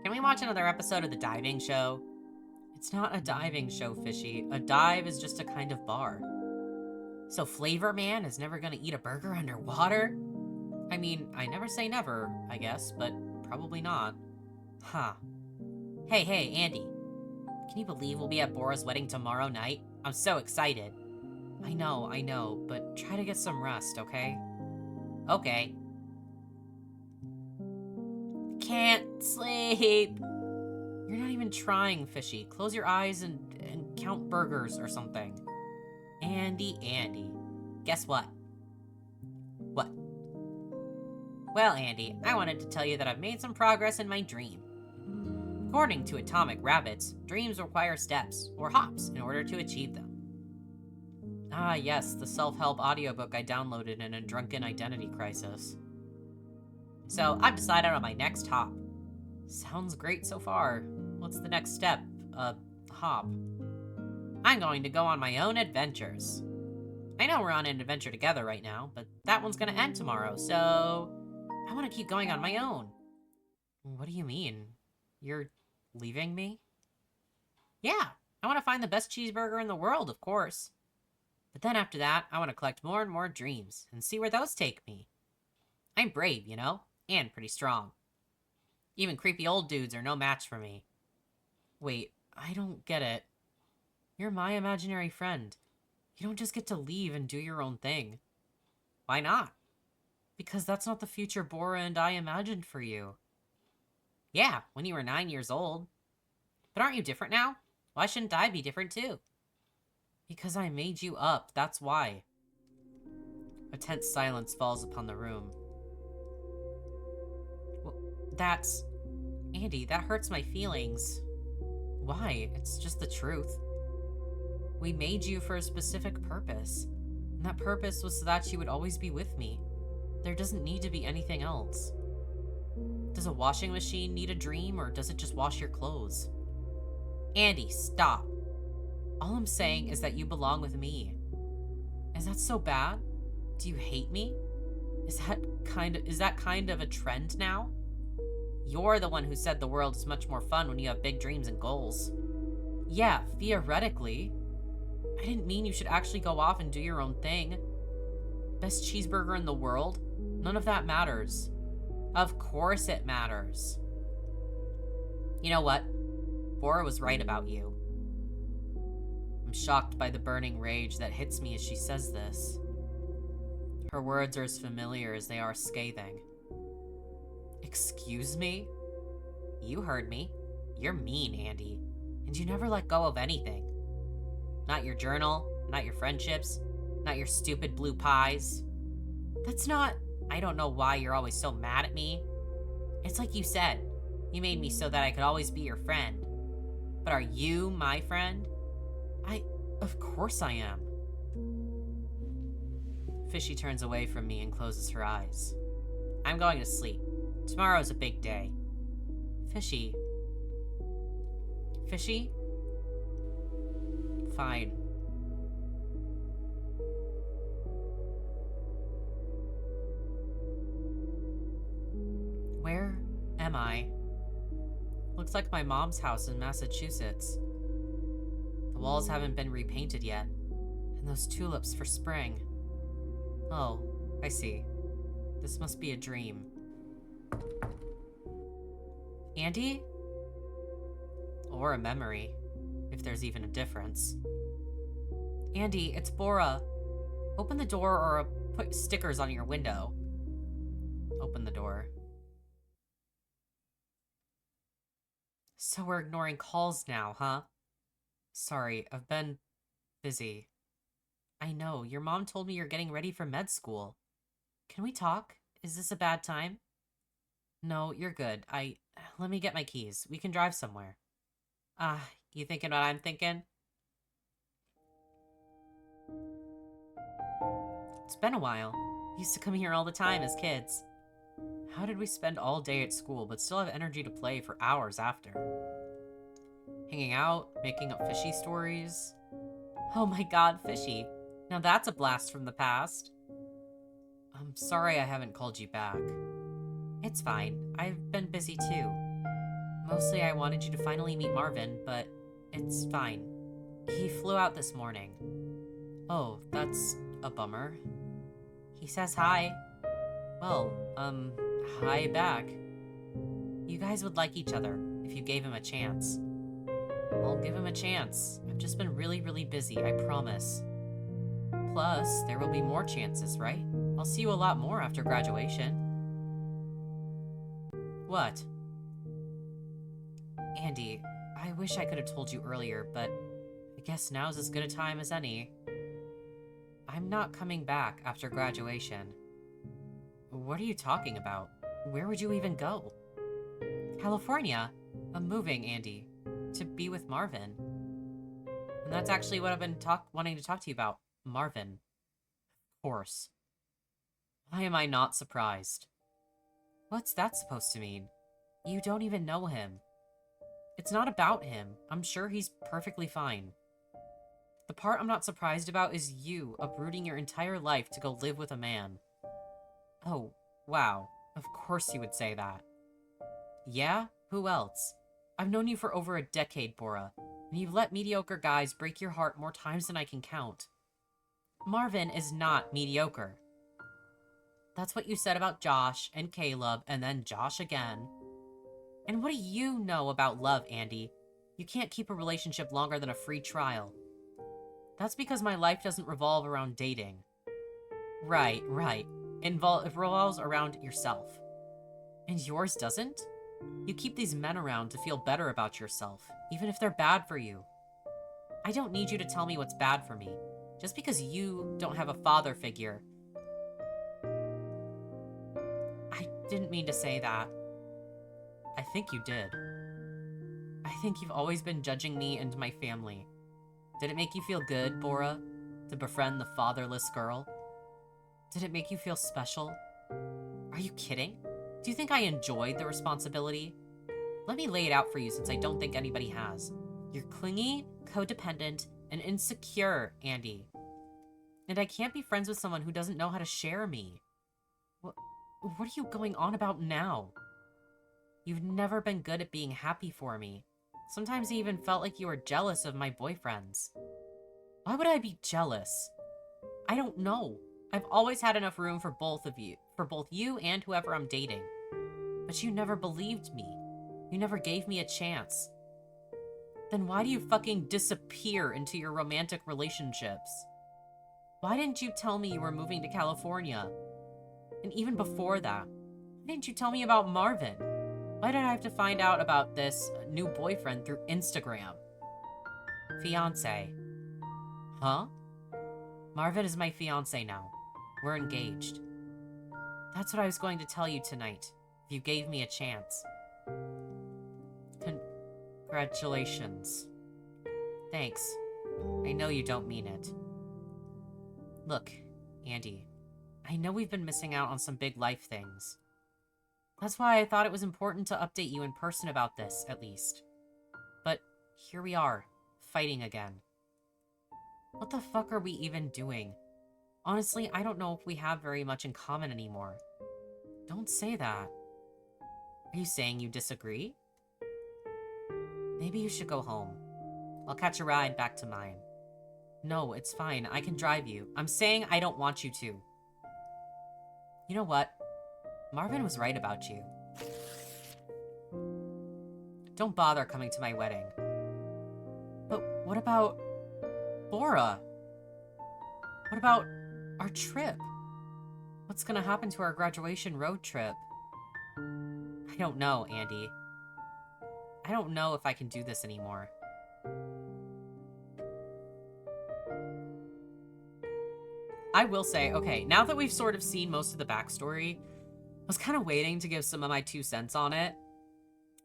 S1: Can we watch another episode of The Diving Show? It's not a diving show, Fishy. A dive is just a kind of bar. So Flavor Man is never gonna eat a burger underwater? I mean, I never say never, I guess, but probably not. Huh. Hey, Andy. Can you believe we'll be at Bora's wedding tomorrow night? I'm so excited. I know, but try to get some rest, okay? Okay. can't sleep. You're not even trying, Fishy. Close your eyes and count burgers or something. Andy. Guess what? What? Well, Andy, I wanted to tell you that I've made some progress in my dream. According to Atomic Rabbits, dreams require steps, or hops, in order to achieve them. Ah, yes, the self-help audiobook I downloaded in a drunken identity crisis. So, I've decided on my next hop. Sounds great so far. What's the next step? Hop. I'm going to go on my own adventures. I know we're on an adventure together right now, but that one's gonna end tomorrow, so I want to keep going on my own. What do you mean? You're leaving me? Yeah, I want to find the best cheeseburger in the world, of course. But then after that, I want to collect more and more dreams and see where those take me. I'm brave, you know, and pretty strong. Even creepy old dudes are no match for me. Wait, I don't get it. You're my imaginary friend. You don't just get to leave and do your own thing. Why not? Because that's not the future Bora and I imagined for you. Yeah, when you were 9 years old. But aren't you different now? Why shouldn't I be different too? Because I made you up, that's why. A tense silence falls upon the room. Well, Andy, that hurts my feelings. Why? It's just the truth. We made you for a specific purpose. And that purpose was so that you would always be with me. There doesn't need to be anything else. Does a washing machine need a dream, or does it just wash your clothes? Andy, stop. All I'm saying is that you belong with me. Is that so bad? Do you hate me? Is that kind of a trend now? You're the one who said the world is much more fun when you have big dreams and goals. Yeah, theoretically. I didn't mean you should actually go off and do your own thing. Best cheeseburger in the world? None of that matters. Of course it matters. You know what? Bora was right about you. I'm shocked by the burning rage that hits me as she says this. Her words are as familiar as they are scathing. Excuse me? You heard me. You're mean, Andy. And you never let go of anything. Not your journal, not your friendships, not your stupid blue pies. That's not... I don't know why you're always so mad at me. It's like you said. You made me so that I could always be your friend. But are you my friend? Of course I am. Fishy turns away from me and closes her eyes. I'm going to sleep. Tomorrow's a big day. Fishy. Fishy? Fine. Where am I? Looks like my mom's house in Massachusetts. The walls haven't been repainted yet, and those tulips for spring. Oh, I see. This must be a dream. Andy? Or a memory, if there's even a difference. Andy, it's Bora. Open the door or I'll put stickers on your window. Open the door. So we're ignoring calls now, huh? Sorry, I've been busy. I know, your mom told me you're getting ready for med school. Can we talk? Is this a bad time? No, you're good. Let me get my keys. We can drive somewhere. You thinking what I'm thinking? It's been a while. We used to come here all the time as kids. How did we spend all day at school but still have energy to play for hours after? Hanging out, making up fishy stories. Oh my god, Fishy. Now that's a blast from the past. I'm sorry I haven't called you back. It's fine. I've been busy too. Mostly I wanted you to finally meet Marvin, but it's fine. He flew out this morning. Oh, that's a bummer. He says hi. Well, hi back. You guys would like each other if you gave him a chance. I'll give him a chance. I've just been really, really busy, I promise. Plus, there will be more chances, right? I'll see you a lot more after graduation. What? Andy, I wish I could have told you earlier, but I guess now's as good a time as any. I'm not coming back after graduation. What are you talking about? Where would you even go? California. I'm moving, Andy, to be with Marvin. And that's actually what I've been wanting to talk to you about. Marvin. Of course. Why am I not surprised? What's that supposed to mean? You don't even know him. It's not about him. I'm sure he's perfectly fine. The part I'm not surprised about is you uprooting your entire life to go live with a man. Oh, wow. Of course you would say that. Yeah? Who else? I've known you for over a decade, Bora, and you've let mediocre guys break your heart more times than I can count. Marvin is not mediocre. That's what you said about Josh and Caleb, and then Josh again. And what do you know about love, Andy? You can't keep a relationship longer than a free trial. That's because my life doesn't revolve around dating. Right. It revolves around yourself. And yours doesn't? You keep these men around to feel better about yourself, even if they're bad for you. I don't need you to tell me what's bad for me. Just because you don't have a father figure. I didn't mean to say that. I think you did. I think you've always been judging me and my family. Did it make you feel good, Bora, to befriend the fatherless girl? Did it make you feel special? Are you kidding? Do you think I enjoyed the responsibility? Let me lay it out for you since I don't think anybody has. You're clingy, codependent, and insecure, Andy. And I can't be friends with someone who doesn't know how to share me. What are you going on about now? You've never been good at being happy for me. Sometimes I even felt like you were jealous of my boyfriends. Why would I be jealous? I don't know. I've always had enough room for both of you, for both you and whoever I'm dating. But you never believed me. You never gave me a chance. Then why do you fucking disappear into your romantic relationships? Why didn't you tell me you were moving to California? And even before that, why didn't you tell me about Marvin? Why did I have to find out about this new boyfriend through Instagram? Fiancé. Huh? Marvin is my fiancé now. We're engaged. That's what I was going to tell you tonight, if you gave me a chance. Congratulations. Thanks. I know you don't mean it. Look, Andy, I know we've been missing out on some big life things. That's why I thought it was important to update you in person about this, at least. But here we are, fighting again. What the fuck are we even doing? Honestly, I don't know if we have very much in common anymore. Don't say that. Are you saying you disagree? Maybe you should go home. I'll catch a ride back to mine. No, it's fine. I can drive you. I'm saying I don't want you to. You know what? Marvin was right about you. Don't bother coming to my wedding. But what about Bora? What about our trip? What's gonna happen to our graduation road trip? I don't know, Andy. I don't know if I can do this anymore. I will say, okay, now that we've sort of seen most of the backstory, I was kind of waiting to give some of my 2 cents on it.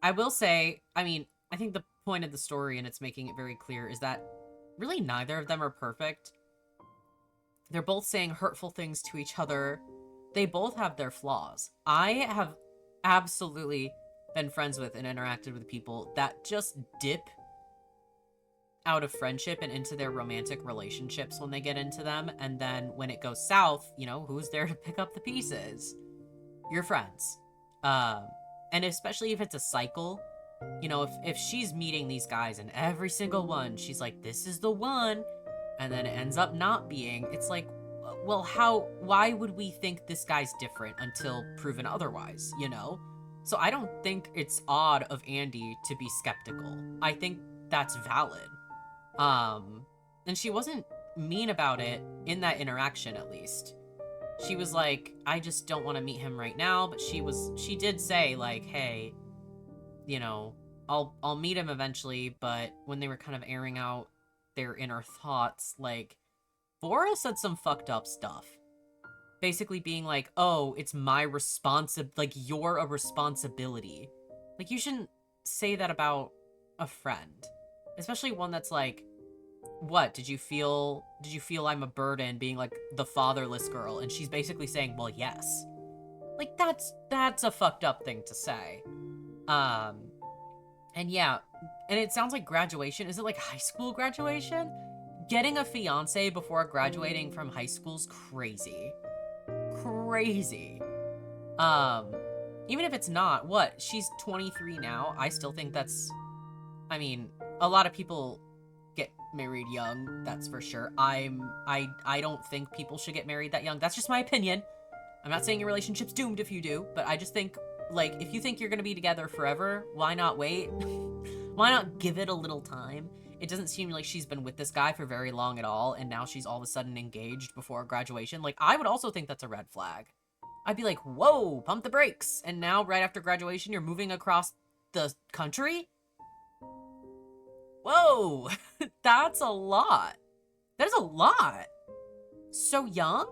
S1: I will say, I mean, I think the point of the story, and it's making it very clear, is that really neither of them are perfect. They're both saying hurtful things to each other. They both have their flaws. I have absolutely been friends with and interacted with people that just dip out of friendship and into their romantic relationships when they get into them, and then when it goes south, you know, who's there to pick up the pieces? Your friends. And especially if it's a cycle, you know, if she's meeting these guys and every single one, she's like, this is the one, and then it ends up not being, it's like, well, why would we think this guy's different until proven otherwise, you know? So I don't think it's odd of Andy to be skeptical. I think that's valid. And she wasn't mean about it in that interaction, at least. She was like, I just don't want to meet him right now, but she did say, like, hey, you know, I'll meet him eventually, but when they were kind of airing out their inner thoughts, like, Bora said some fucked up stuff. Basically being like, oh, it's my like, you're a responsibility. Like, you shouldn't say that about a friend. Especially one that's like, what, did you feel I'm a burden being like the fatherless girl? And she's basically saying, well, yes. Like, that's a fucked up thing to say. And yeah, and it sounds like graduation. Is it like high school graduation? Getting a fiance before graduating from high school's crazy. Crazy. Even if it's not, what? She's 23 now. I still think that's, I mean, a lot of people get married young, that's for sure. I don't think people should get married that young. That's just my opinion. I'm not saying your relationship's doomed if you do, but I just think, like, if you think you're gonna be together forever, why not wait? Why not give it a little time? It doesn't seem like she's been with this guy for very long at all, and now she's all of a sudden engaged before graduation. Like, I would also think that's a red flag. I'd be like, whoa, pump the brakes. And now, right after graduation, you're moving across the country? Whoa, that's a lot. That is a lot. So young?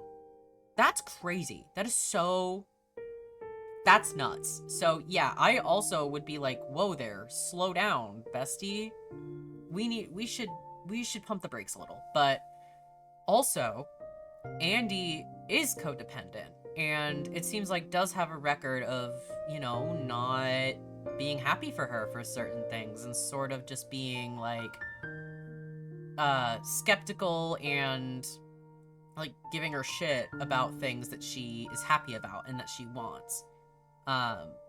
S1: That's crazy. That is so... That's nuts. So, yeah, I also would be like, whoa there, slow down, bestie. We should pump the brakes a little. But also, Andy is codependent, and it seems like does have a record of, you know, not being happy for her for certain things, and sort of just being, like, skeptical and, like, giving her shit about things that she is happy about and that she wants.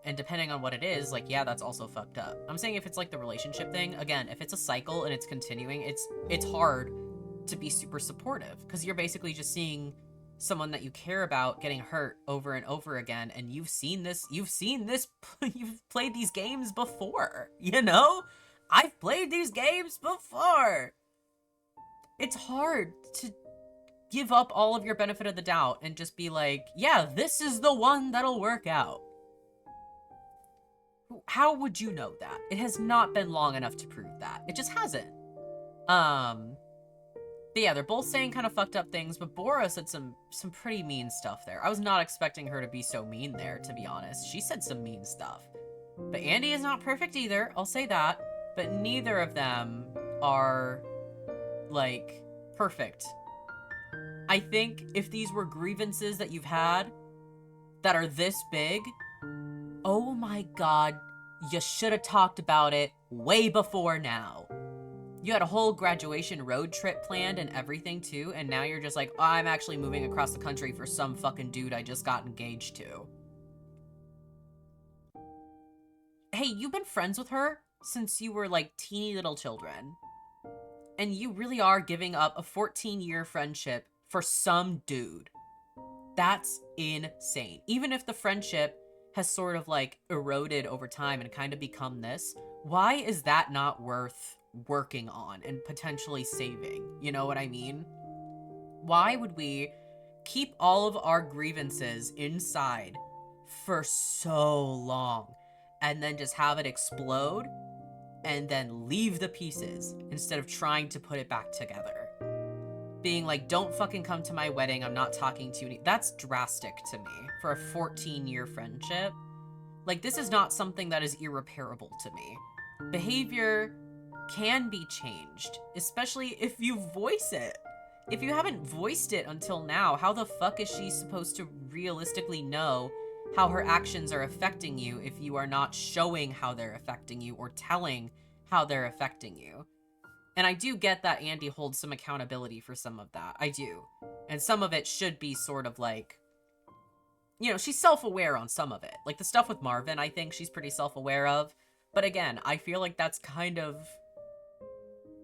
S1: And depending on what it is, like, yeah, that's also fucked up. I'm saying if it's, like, the relationship thing, again, if it's a cycle and it's continuing, it's hard to be super supportive, because you're basically just seeing someone that you care about getting hurt over and over again, and you've played these games before, you know? I've played these games before! It's hard to give up all of your benefit of the doubt and just be like, yeah, this is the one that'll work out. How would you know that? It has not been long enough to prove that. It just hasn't. But yeah, they're both saying kind of fucked up things, but Bora said some pretty mean stuff there. I was not expecting her to be so mean there, to be honest. She said some mean stuff. But Andy is not perfect either, I'll say that. But neither of them are, like, perfect. I think if these were grievances that you've had that are this big, oh my god, you should have talked about it way before now. You had a whole graduation road trip planned and everything too, and now you're just like, oh, I'm actually moving across the country for some fucking dude I just got engaged to. Hey, you've been friends with her since you were like teeny little children. And you really are giving up a 14-year friendship for some dude. That's insane. Even if the friendship has sort of like eroded over time and kind of become this, why is that not worth working on and potentially saving? You know what I mean? Why would we keep all of our grievances inside for so long and then just have it explode and then leave the pieces instead of trying to put it back together? Being like, don't fucking come to my wedding, I'm not talking to you. That's drastic to me for a 14-year friendship. Like, this is not something that is irreparable to me. Behavior can be changed, especially if you voice it. If you haven't voiced it until now, how the fuck is she supposed to realistically know how her actions are affecting you if you are not showing how they're affecting you or telling how they're affecting you? And I do get that Andy holds some accountability for some of that. I do. And some of it should be sort of like, you know, she's self-aware on some of it. Like the stuff with Marvin, I think she's pretty self-aware of. But again, I feel like that's kind of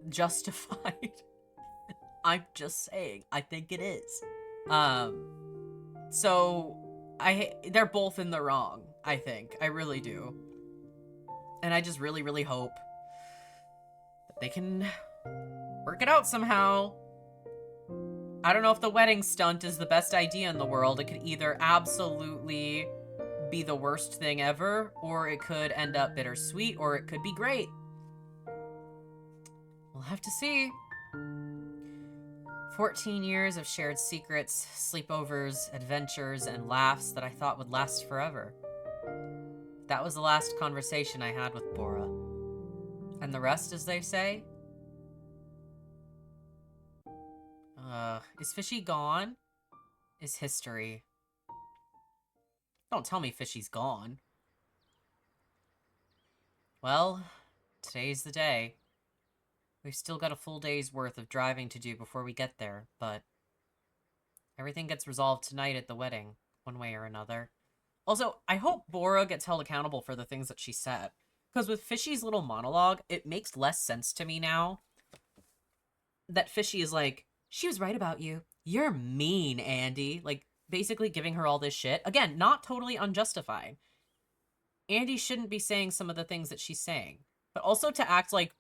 S1: justified. I'm just saying, I think it is. So they're both in the wrong, I think. I really do. And I just really, really hope that they can work it out somehow. I don't know if the wedding stunt is the best idea in the world. It could either absolutely be the worst thing ever, or it could end up bittersweet, or it could be great. We'll have to see. 14 years of shared secrets, sleepovers, adventures, and laughs that I thought would last forever. That was the last conversation I had with Bora. And the rest, as they say? Is Fishy gone? Is history. Don't tell me Fishy's gone. Well, today's the day. We've still got a full day's worth of driving to do before we get there, but everything gets resolved tonight at the wedding, one way or another. Also, I hope Bora gets held accountable for the things that she said. Because with Fishy's little monologue, it makes less sense to me now that Fishy is like, she was right about you. You're mean, Andy. Like, basically giving her all this shit. Again, not totally unjustified. Andy shouldn't be saying some of the things that she's saying. But also to act like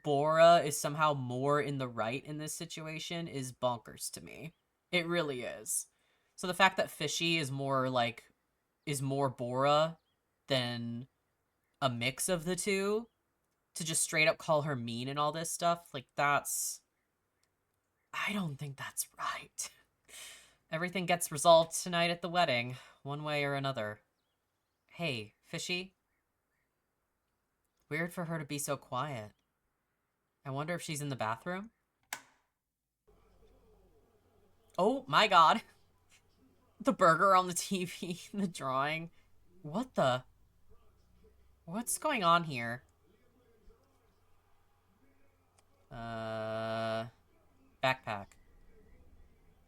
S1: Bora is somehow more in the right in this situation is bonkers to me. It really is. So the fact that Fishy is more like, is more Bora than a mix of the two, to just straight up call her mean and all this stuff, like that's... I don't think that's right. Everything gets resolved tonight at the wedding, one way or another. Hey, Fishy? Weird for her to be so quiet. I wonder if she's in the bathroom? Oh my god. The burger on the TV, the drawing. What the? What's going on here? Backpack.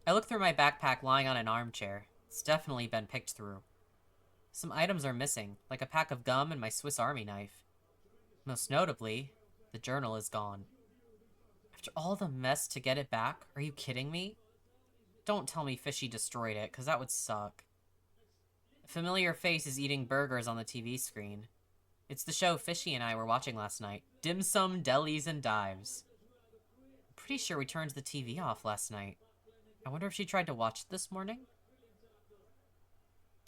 S1: I look through my backpack lying on an armchair. It's definitely been picked through. Some items are missing, like a pack of gum and my Swiss Army knife. Most notably, the journal is gone. After all the mess to get it back, are you kidding me? Don't tell me Fishy destroyed it, because that would suck. A familiar face is eating burgers on the TV screen. It's the show Fishy and I were watching last night. Dim Sum, Delis, and Dives. I'm pretty sure we turned the TV off last night. I wonder if she tried to watch it this morning?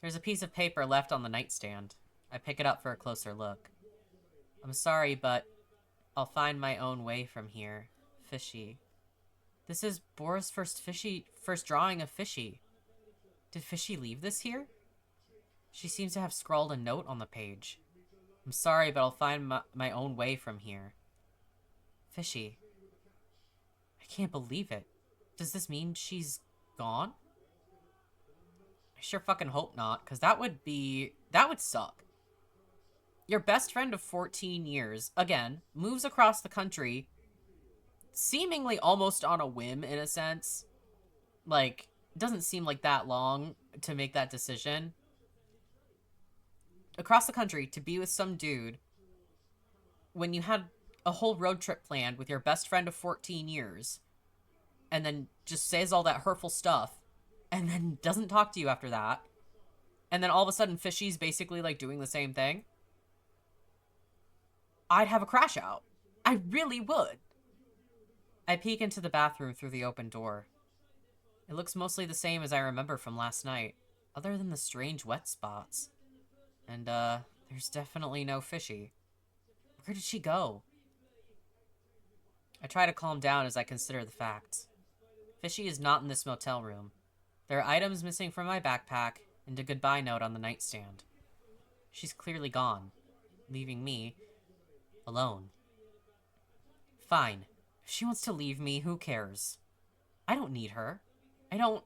S1: There's a piece of paper left on the nightstand. I pick it up for a closer look. I'm sorry, but I'll find my own way from here. Fishy. This is Bora's first drawing of Fishy. Did Fishy leave this here? She seems to have scrawled a note on the page. I'm sorry, but I'll find my own way from here. Fishy. I can't believe it. Does this mean she's gone? I sure fucking hope not, because that would suck. Your best friend of 14 years, again, moves across the country, seemingly almost on a whim, in a sense. Like, it doesn't seem like that long to make that decision. Across the country to be with some dude when you had a whole road trip planned with your best friend of 14 years and then just says all that hurtful stuff and then doesn't talk to you after that. And then all of a sudden Fishy's basically like doing the same thing. I'd have a crash out. I really would. I peek into the bathroom through the open door. It looks mostly the same as I remember from last night, other than the strange wet spots. And, there's definitely no Fishy. Where did she go? I try to calm down as I consider the facts. Fishy is not in this motel room. There are items missing from my backpack, and a goodbye note on the nightstand. She's clearly gone, leaving me alone. Fine. If she wants to leave me, who cares? I don't need her. I don't...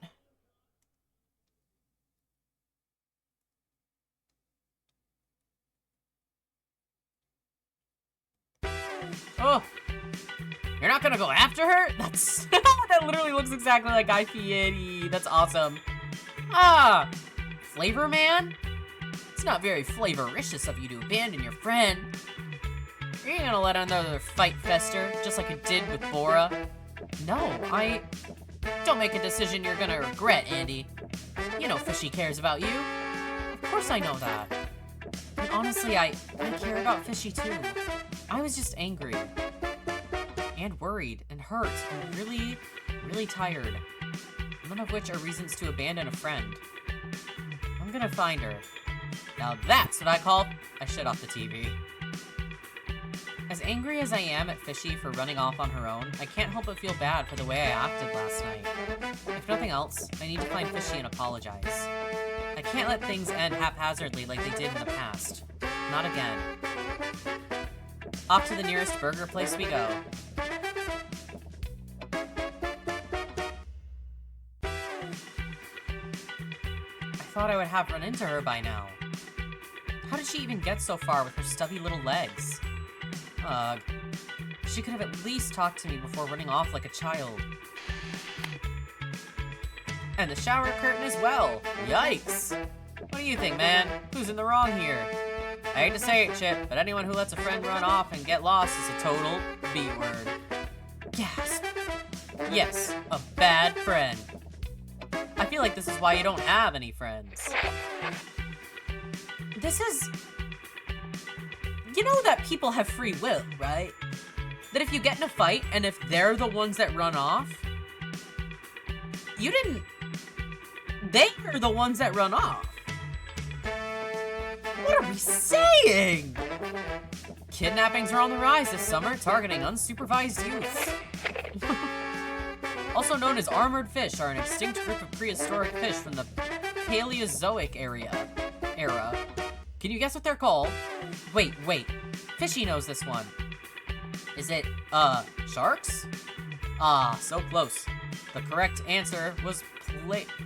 S1: Oh! You're not gonna go after her? That's... that literally looks exactly like Guy Fieri. That's awesome. Ah! Flavor Man? It's not very flavoricious of you to abandon your friend. Are you gonna let another fight fester, just like it did with Bora? No, Don't make a decision you're gonna regret, Andy. You know Fishy cares about you. Of course I know that. And honestly, I care about Fishy too. I was just angry. And worried, and hurt, and really, really tired. None of which are reasons to abandon a friend. I'm gonna find her. Now that's what I call... I shut off the TV. As angry as I am at Fishy for running off on her own, I can't help but feel bad for the way I acted last night. If nothing else, I need to find Fishy and apologize. I can't let things end haphazardly like they did in the past. Not again. Off to the nearest burger place we go. I thought I would have run into her by now. How did she even get so far with her stubby little legs? Ugh. She could have at least talked to me before running off like a child. And the shower curtain as well. Yikes! What do you think, man? Who's in the wrong here? I hate to say it, Chip, but anyone who lets a friend run off and get lost is a total B-word. Gasp. Yes, a bad friend. I feel like this is why you don't have any friends. This is... You know that people have free will, right? That if you get in a fight, and if they're the ones that run off, you didn't... They are the ones that run off. What are we saying? Kidnappings are on the rise this summer, targeting unsupervised youths. Also known as armored fish, are an extinct group of prehistoric fish from the Paleozoic era. Can you guess what they're called? Wait. Fishy knows this one. Is it, sharks? Ah, so close. The correct answer was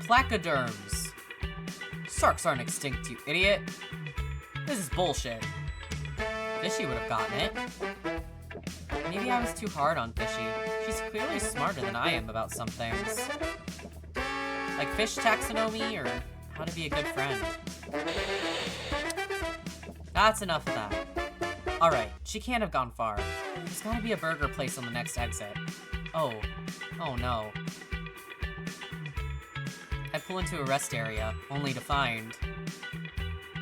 S1: placoderms. Sharks aren't extinct, you idiot. This is bullshit. Fishy would have gotten it. Maybe I was too hard on Fishy. She's clearly smarter than I am about some things. Like fish taxonomy or how to be a good friend. That's enough of that. Alright, she can't have gone far. There's gotta be a burger place on the next exit. Oh no. I pull into a rest area, only to find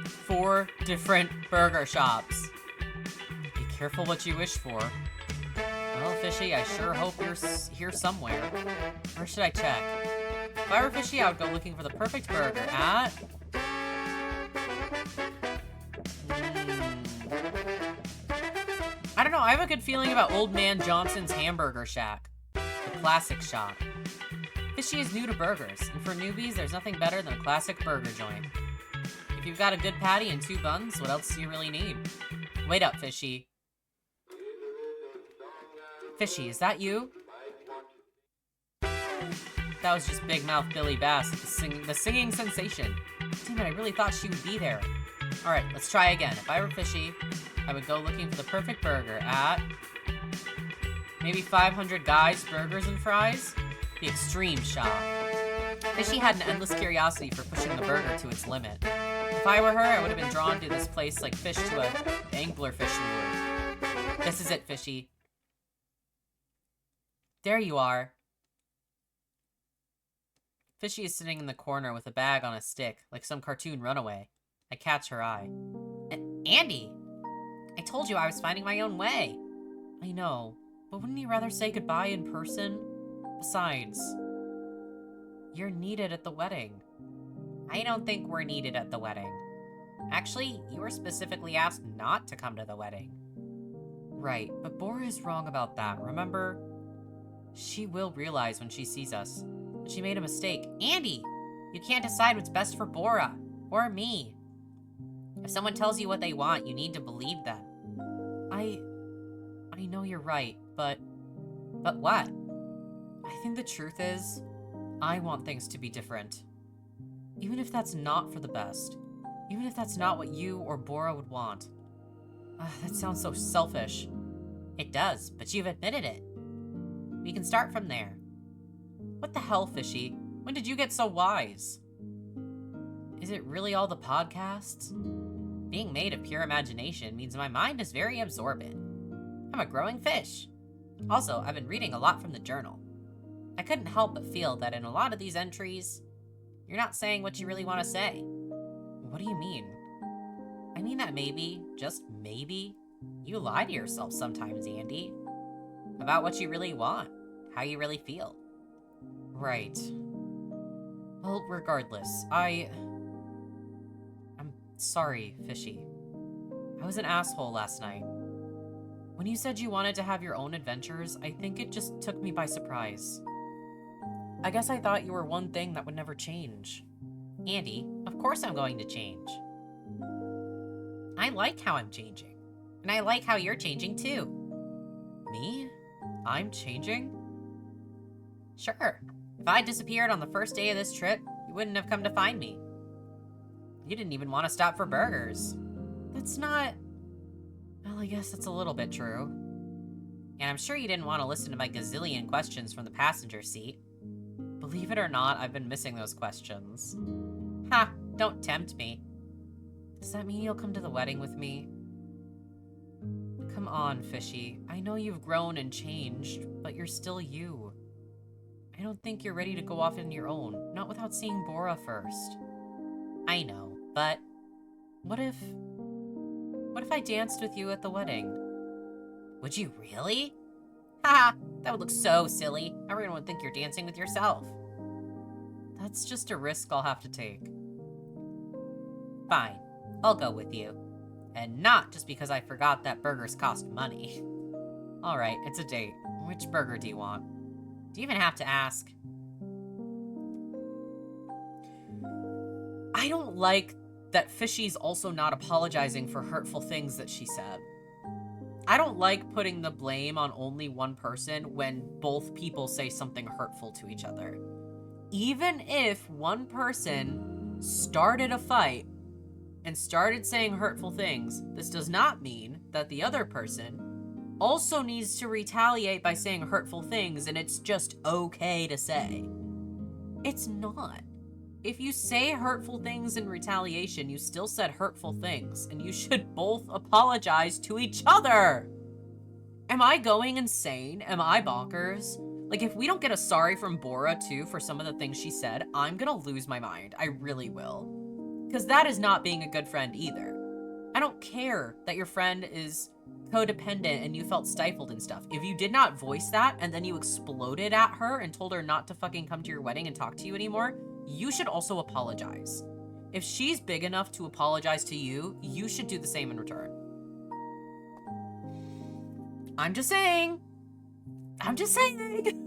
S1: 4 different burger shops. Be careful what you wish for. Well, Fishy, I sure hope you're here somewhere. Where should I check? If I were Fishy, I would go looking for the perfect burger at... I don't know, I have a good feeling about Old Man Johnson's Hamburger Shack. The classic shop. Fishy is new to burgers, and for newbies, there's nothing better than a classic burger joint. If you've got a good patty and 2 buns, what else do you really need? Wait up, Fishy. Fishy, is that you? That was just Big Mouth Billy Bass, the singing sensation. Damn it, I really thought she would be there. Alright, let's try again. If I were Fishy, I would go looking for the perfect burger at... maybe 500 Guys Burgers and Fries? The Extreme Shop. Fishy had an endless curiosity for pushing the burger to its limit. If I were her, I would have been drawn to this place like fish to a anglerfish lure. This is it, Fishy. There you are. Fishy is sitting in the corner with a bag on a stick, like some cartoon runaway. I catch her eye. Andy! I told you I was finding my own way. I know, but wouldn't you rather say goodbye in person? Besides, you're needed at the wedding. I don't think we're needed at the wedding. Actually, you were specifically asked not to come to the wedding. Right, but Bora is wrong about that, remember? She will realize when she sees us. She made a mistake. Andy! You can't decide what's best for Bora. Or me. If someone tells you what they want, you need to believe them. I know you're right, but what? I think the truth is, I want things to be different. Even if that's not for the best. Even if that's not what you or Bora would want. That sounds so selfish. It does, but you've admitted it. We can start from there. What the hell, Fishy? When did you get so wise? Is it really all the podcasts? Being made of pure imagination means my mind is very absorbent. I'm a growing fish. Also, I've been reading a lot from the journal. I couldn't help but feel that in a lot of these entries, you're not saying what you really want to say. What do you mean? I mean that maybe, just maybe, you lie to yourself sometimes, Andy. About what you really want, how you really feel. Right. Well, regardless, I'm Sorry, Fishy. I was an asshole last night. When you said you wanted to have your own adventures, I think it just took me by surprise. I guess I thought you were one thing that would never change. Andy, of course I'm going to change. I like how I'm changing. And I like how you're changing too. Me? I'm changing? Sure. If I disappeared on the first day of this trip, you wouldn't have come to find me. You didn't even want to stop for burgers. That's not... Well, I guess that's a little bit true. And I'm sure you didn't want to listen to my gazillion questions from the passenger seat. Believe it or not, I've been missing those questions. Ha! Don't tempt me. Does that mean you'll come to the wedding with me? Come on, Fishy. I know you've grown and changed, but you're still you. I don't think you're ready to go off on your own, not without seeing Bora first. I know, but what if I danced with you at the wedding? Would you really? Haha, that would look so silly. Everyone would think you're dancing with yourself. That's just a risk I'll have to take. Fine, I'll go with you. And not just because I forgot that burgers cost money. Alright, it's a date. Which burger do you want? Do you even have to ask? I don't like that Fishy's also not apologizing for hurtful things that she said. I don't like putting the blame on only one person when both people say something hurtful to each other. Even if one person started a fight and started saying hurtful things, this does not mean that the other person also needs to retaliate by saying hurtful things and it's just okay to say. It's not. If you say hurtful things in retaliation, you still said hurtful things, and you should both apologize to each other. Am I going insane? Am I bonkers? Like, if we don't get a sorry from Bora, too, for some of the things she said, I'm gonna lose my mind. I really will. Because that is not being a good friend either. I don't care that your friend is codependent and you felt stifled and stuff. If you did not voice that, and then you exploded at her and told her not to fucking come to your wedding and talk to you anymore, you should also apologize. If she's big enough to apologize to you, you should do the same in return. I'm just saying. I'm just saying.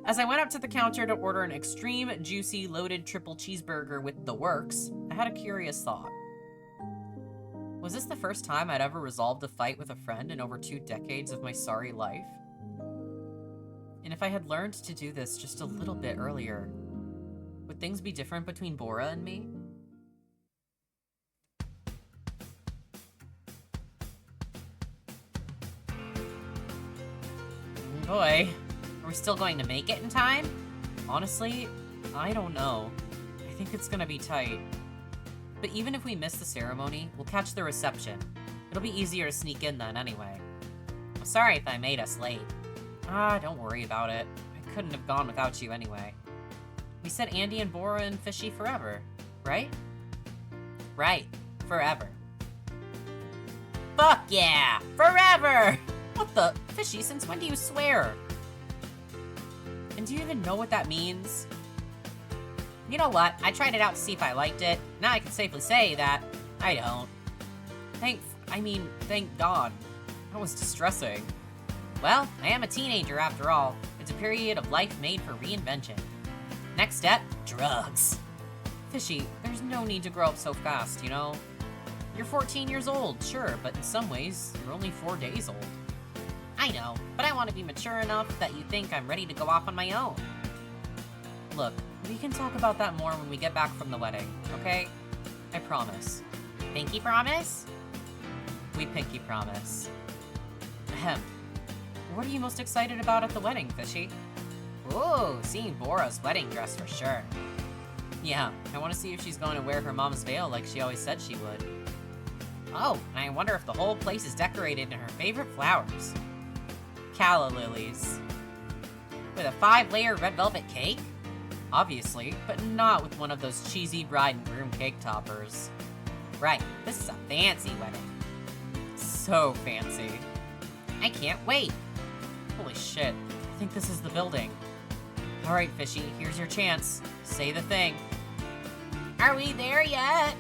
S1: As I went up to the counter to order an extreme, juicy, loaded triple cheeseburger with the works, I had a curious thought. Was this the first time I'd ever resolved a fight with a friend in over 2 decades of my sorry life? And if I had learned to do this just a little bit earlier, would things be different between Bora and me? Boy, are we still going to make it in time? Honestly, I don't know. I think it's gonna be tight. But even if we miss the ceremony, we'll catch the reception. It'll be easier to sneak in then anyway. I'm sorry if I made us late. Don't worry about it. I couldn't have gone without you anyway. We said Andy and Bora and Fishy forever, right? Right, forever. Fuck yeah, forever! What the? Fishy, since when do you swear? And do you even know what that means? You know what? I tried it out to see if I liked it. Now I can safely say that I don't. Thank God. That was distressing. Well, I am a teenager after all. It's a period of life made for reinvention. Next step, drugs. Fishy, there's no need to grow up so fast, you know? You're 14 years old, sure, but in some ways, you're only 4 days old. I know, but I want to be mature enough that you think I'm ready to go off on my own. Look, we can talk about that more when we get back from the wedding, okay? I promise. Pinky promise? We pinky promise. Ahem. What are you most excited about at the wedding, Fishy? Ooh, seeing Bora's wedding dress for sure. Yeah, I want to see if she's going to wear her mom's veil like she always said she would. Oh, and I wonder if the whole place is decorated in her favorite flowers. Calla lilies. With a 5-layer red velvet cake? Obviously, but not with one of those cheesy bride and groom cake toppers. Right, this is a fancy wedding. So fancy. I can't wait. Holy shit, I think this is the building. Alright, Fishy, here's your chance. Say the thing. Are we there yet?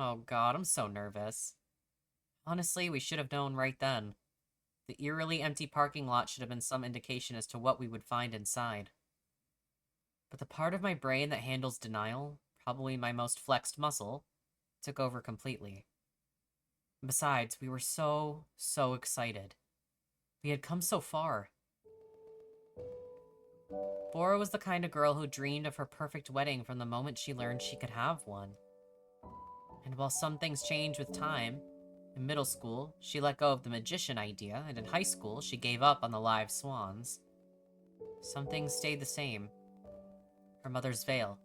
S1: Oh god, I'm so nervous. Honestly, we should have known right then. The eerily empty parking lot should have been some indication as to what we would find inside. But the part of my brain that handles denial, probably my most flexed muscle, took over completely. Besides, we were so excited. We had come so far. Bora was the kind of girl who dreamed of her perfect wedding from the moment she learned she could have one. And while some things change with time, in middle school, she let go of the magician idea, and in high school, she gave up on the live swans. Some things stayed the same. Her mother's veil,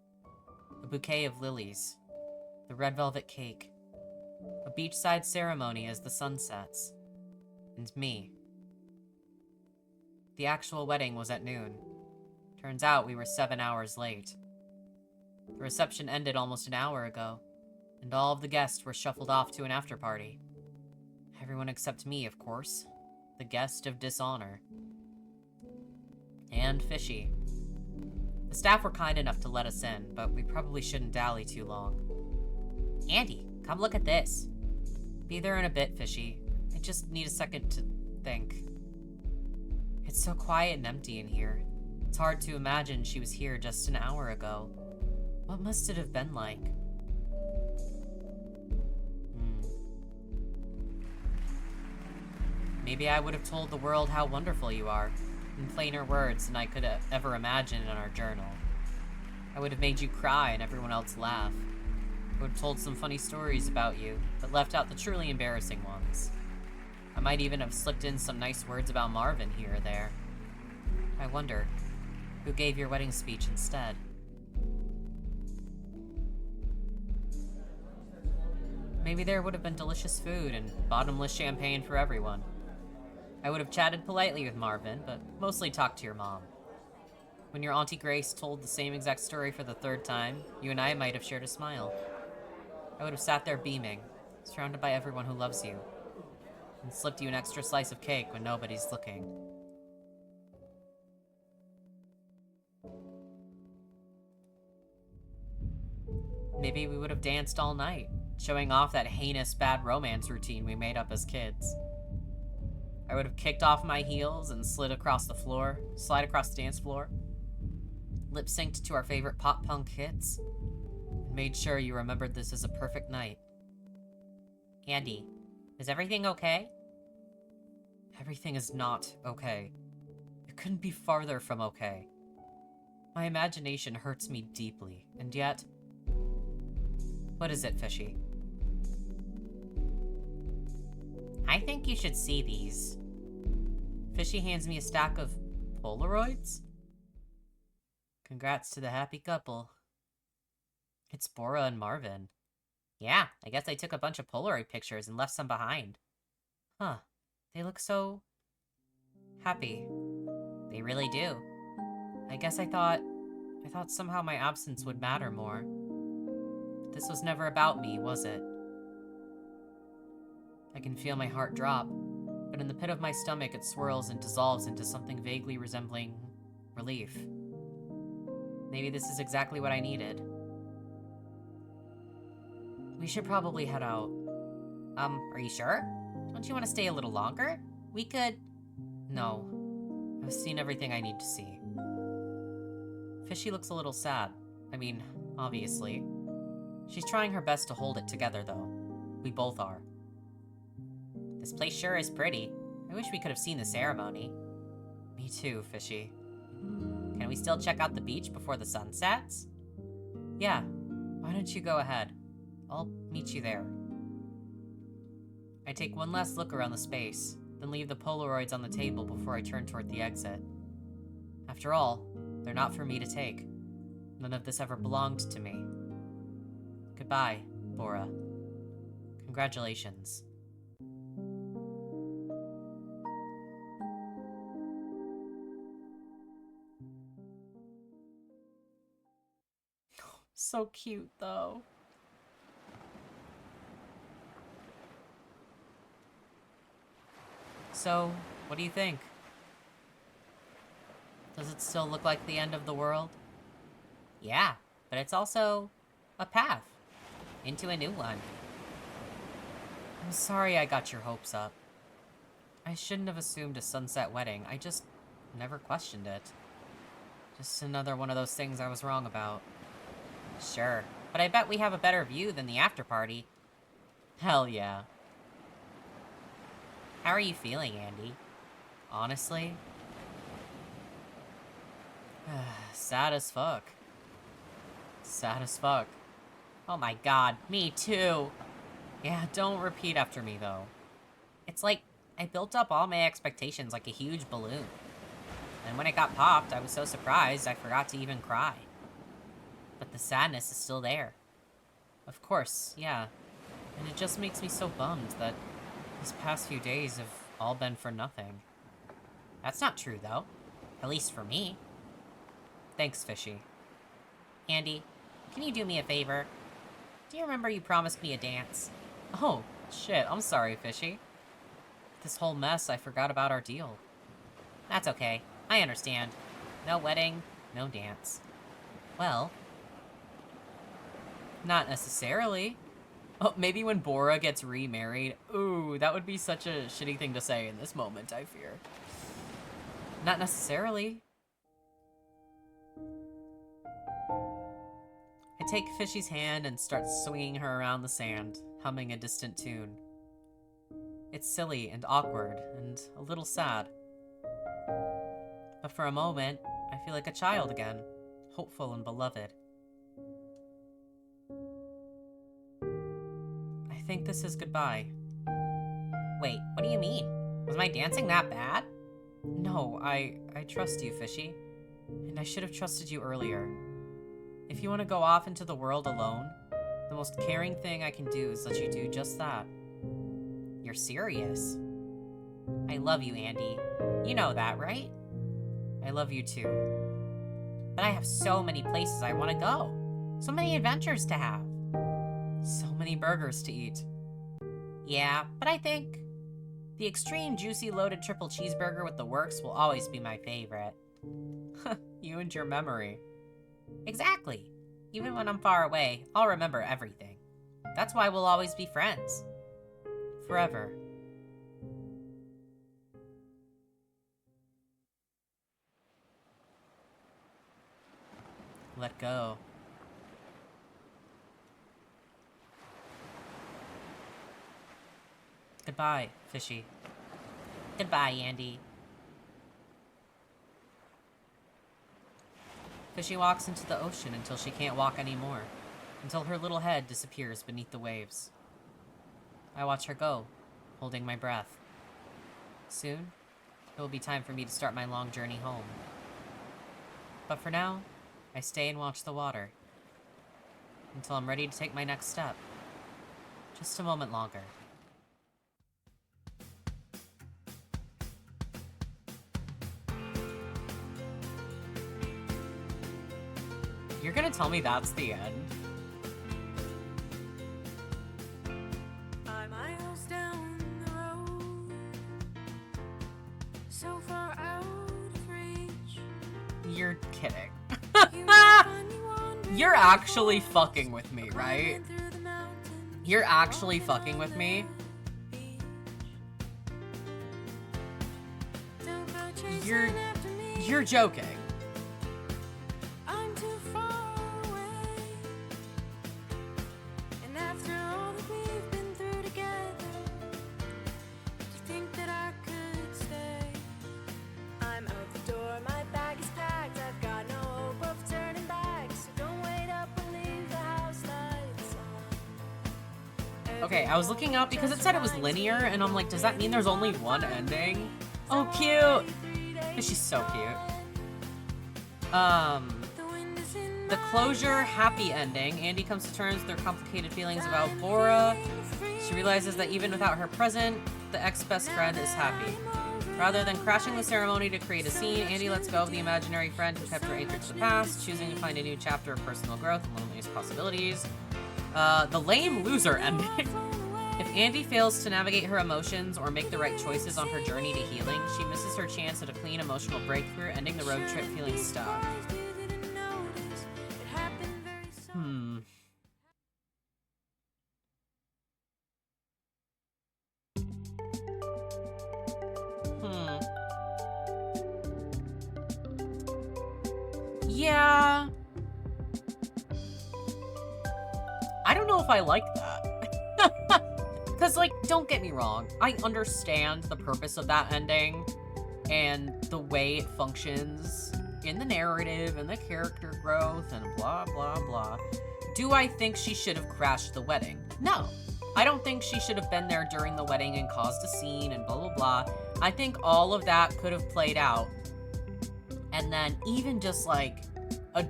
S1: a bouquet of lilies, the red velvet cake, a beachside ceremony as the sun sets, and me. The actual wedding was at noon. Turns out we were 7 hours late. The reception ended almost an hour ago, and all of the guests were shuffled off to an after-party. Everyone except me, of course, the guest of dishonor. And Fishy. The staff were kind enough to let us in, but we probably shouldn't dally too long. Andy, come look at this. Be there in a bit, Fishy. I just need a second to think. It's so quiet and empty in here. It's hard to imagine she was here just an hour ago. What must it have been like? Maybe I would have told the world how wonderful you are, in plainer words than I could ever imagine in our journal. I would have made you cry and everyone else laugh. I would have told some funny stories about you, but left out the truly embarrassing ones. I might even have slipped in some nice words about Marvin here or there. I wonder, who gave your wedding speech instead? Maybe there would have been delicious food and bottomless champagne for everyone. I would have chatted politely with Marvin, but mostly talked to your mom. When your Auntie Grace told the same exact story for the third time, you and I might have shared a smile. I would have sat there beaming, surrounded by everyone who loves you, and slipped you an extra slice of cake when nobody's looking. Maybe we would have danced all night, showing off that heinous bad romance routine we made up as kids. I would have kicked off my heels and slid across the dance floor, lip-synced to our favorite pop-punk hits, and made sure you remembered this as a perfect night. Andy, is everything okay? Everything is not okay. It couldn't be farther from okay. My imagination hurts me deeply, and yet... What is it, Fishy? I think you should see these. Fishy hands me a stack of Polaroids? Congrats to the happy couple. It's Bora and Marvin. Yeah, I guess I took a bunch of Polaroid pictures and left some behind. Huh, they look so... happy. They really do. I guess I thought somehow my absence would matter more. But this was never about me, was it? I can feel my heart drop, but in the pit of my stomach it swirls and dissolves into something vaguely resembling relief. Maybe this is exactly what I needed. We should probably head out. Are you sure? Don't you want to stay a little longer? We could... No. I've seen everything I need to see. Fishy looks a little sad. I mean, obviously. She's trying her best to hold it together, though. We both are. This place sure is pretty. I wish we could have seen the ceremony. Me too, Fishy. Can we still check out the beach before the sun sets? Yeah. Why don't you go ahead? I'll meet you there. I take one last look around the space, then leave the Polaroids on the table before I turn toward the exit. After all, they're not for me to take. None of this ever belonged to me. Goodbye, Bora. Congratulations. So cute, though. So, what do you think? Does it still look like the end of the world? Yeah, but it's also a path into a new one. I'm sorry I got your hopes up. I shouldn't have assumed a sunset wedding. I just never questioned it. Just another one of those things I was wrong about. Sure, but I bet we have a better view than the after party. Hell yeah. How are you feeling, Andy? Honestly? Sad as fuck. Sad as fuck. Oh my god, me too. Yeah, don't repeat after me, though. It's like, I built up all my expectations like a huge balloon. And when it got popped, I was so surprised I forgot to even cry. But the sadness is still there. Of course, yeah. And it just makes me so bummed that these past few days have all been for nothing. That's not true, though. At least for me. Thanks, Fishy. Andy, can you do me a favor? Do you remember you promised me a dance? Oh, shit, I'm sorry, Fishy. This whole mess, I forgot about our deal. That's okay. I understand. No wedding, no dance. Well, not necessarily. Oh, maybe when Bora gets remarried. Ooh, that would be such a shitty thing to say in this moment, I fear. Not necessarily. I take Fishy's hand and start swinging her around the sand, humming a distant tune. It's silly and awkward and a little sad. But for a moment, I feel like a child again, hopeful and beloved. I think this is goodbye. Wait, what do you mean? Was my dancing that bad? No, I trust you, Fishy. And I should have trusted you earlier. If you want to go off into the world alone, the most caring thing I can do is let you do just that. You're serious? I love you, Andy. You know that, right? I love you too. But I have so many places I want to go. So many adventures to have. So many burgers to eat. Yeah, but I think the extreme juicy loaded triple cheeseburger with the works will always be my favorite. You and your memory. Exactly. Even when I'm far away, I'll remember everything. That's why we'll always be friends. Forever. Let go. Goodbye, Fishy. Goodbye, Andy. Fishy walks into the ocean until she can't walk anymore, until her little head disappears beneath the waves. I watch her go, holding my breath. Soon, it will be time for me to start my long journey home. But for now, I stay and watch the water, until I'm ready to take my next step. Just a moment longer. You're gonna tell me that's the end?
S2: I'm miles down the road, so far out of reach.
S1: You're kidding.
S2: You find me wandering
S1: You're actually fucking with me, right?
S2: through the mountains,
S1: You're actually fucking with me?
S2: beach. Don't go chasing
S1: You're
S2: after me.
S1: You're joking.
S2: I'm too far away. And after all that we've been through together, do you think that I could stay? I'm out the door, my bag is packed. I've got no hope of turning back. So don't wait up and leave the house lights on.
S1: Okay, I was looking up because it said it was linear, and I'm like, does that mean there's only one ending? Oh, cute! She's so cute. The closure, happy ending. Andy comes to terms with their complicated feelings about Bora. She realizes that even without her present, the ex-best friend is happy. Rather than crashing the ceremony to create a scene, Andy lets go of the imaginary friend who kept her anchored to the past, choosing to find a new chapter of personal growth and limitless possibilities. The lame loser ending. If Andy fails to navigate her emotions or make the right choices on her journey to healing, she misses her chance at a clean emotional breakthrough, ending the road trip feeling stuck. I don't know if I like that. Because, like, don't get me wrong. I understand the purpose of that ending and the way it functions in the narrative and the character growth and blah, blah, blah. Do I think she should have crashed the wedding? No. I don't think she should have been there during the wedding and caused a scene and blah, blah, blah. I think all of that could have played out. And then even just, like,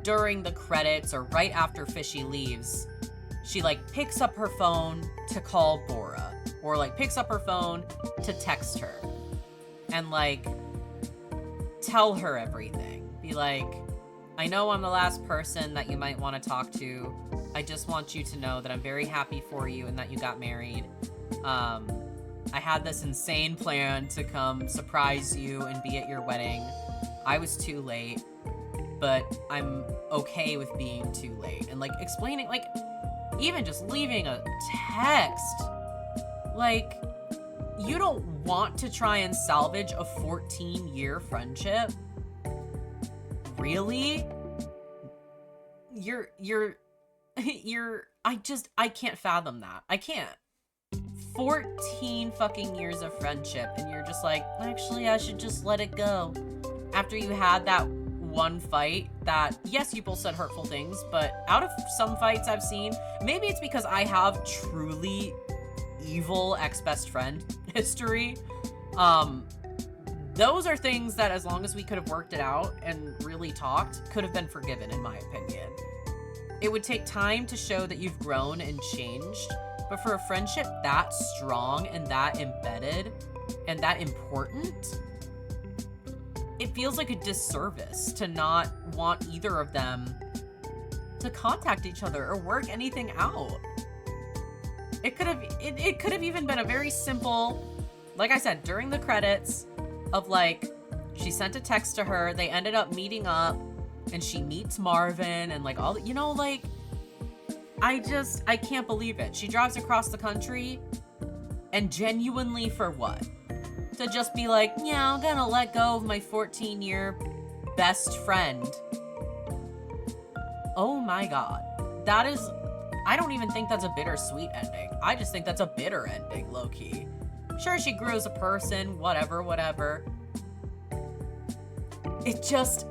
S1: during the credits or right after Fishy leaves, she, like, picks up her phone to call Bora. Or, like, picks up her phone to text her. And, like, tell her everything. Be like, I know I'm the last person that you might want to talk to. I just want you to know that I'm very happy for you and that you got married. I had this insane plan to come surprise you and be at your wedding. I was too late, but I'm okay with being too late. And, like, explaining, like, even just leaving a text. Like, you don't want to try and salvage a 14-year friendship? Really? I can't fathom that. I can't. 14 fucking years of friendship, and you're just like, actually, I should just let it go. After you had that one fight that, yes, you both said hurtful things, but out of some fights I've seen, maybe it's because I have truly evil ex-best friend history. Those are things that, as long as we could have worked it out and really talked, could have been forgiven, in my opinion. It would take time to show that you've grown and changed, but for a friendship that strong and that embedded and that important, it feels like a disservice to not want either of them to contact each other or work anything out. It could have even been a very simple, like I said, during the credits, of like, she sent a text to her, they ended up meeting up, and she meets Marvin, and like all the, you know, like, I can't believe it. She drives across the country, and genuinely for what? To just be like, yeah, I'm gonna let go of my 14-year best friend. Oh my god. That is, I don't even think that's a bittersweet ending. I just think that's a bitter ending, low-key. Sure, she grew as a person, whatever.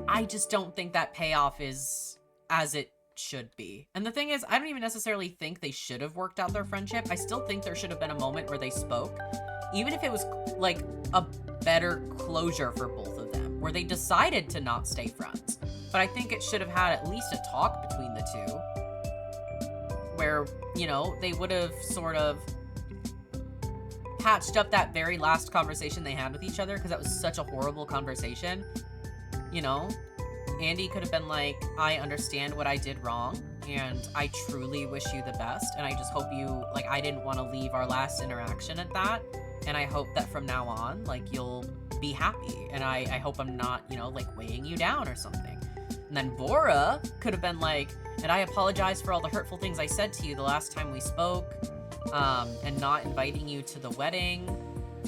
S1: I just don't think that payoff is as it should be. And the thing is, I don't even necessarily think they should have worked out their friendship. I still think there should have been a moment where they spoke, even if it was like a better closure for both of them, where they decided to not stay friends. But I think it should have had at least a talk between the two, where, you know, they would have sort of patched up that very last conversation they had with each other, because that was such a horrible conversation. You know, Andy could have been like, I understand what I did wrong, and I truly wish you the best, and I just hope you, like, I didn't want to leave our last interaction at that, and I hope that from now on, like, you'll be happy, and I hope I'm not, you know, like, weighing you down or something. And then Bora could have been like, and I apologize for all the hurtful things I said to you the last time we spoke, and not inviting you to the wedding,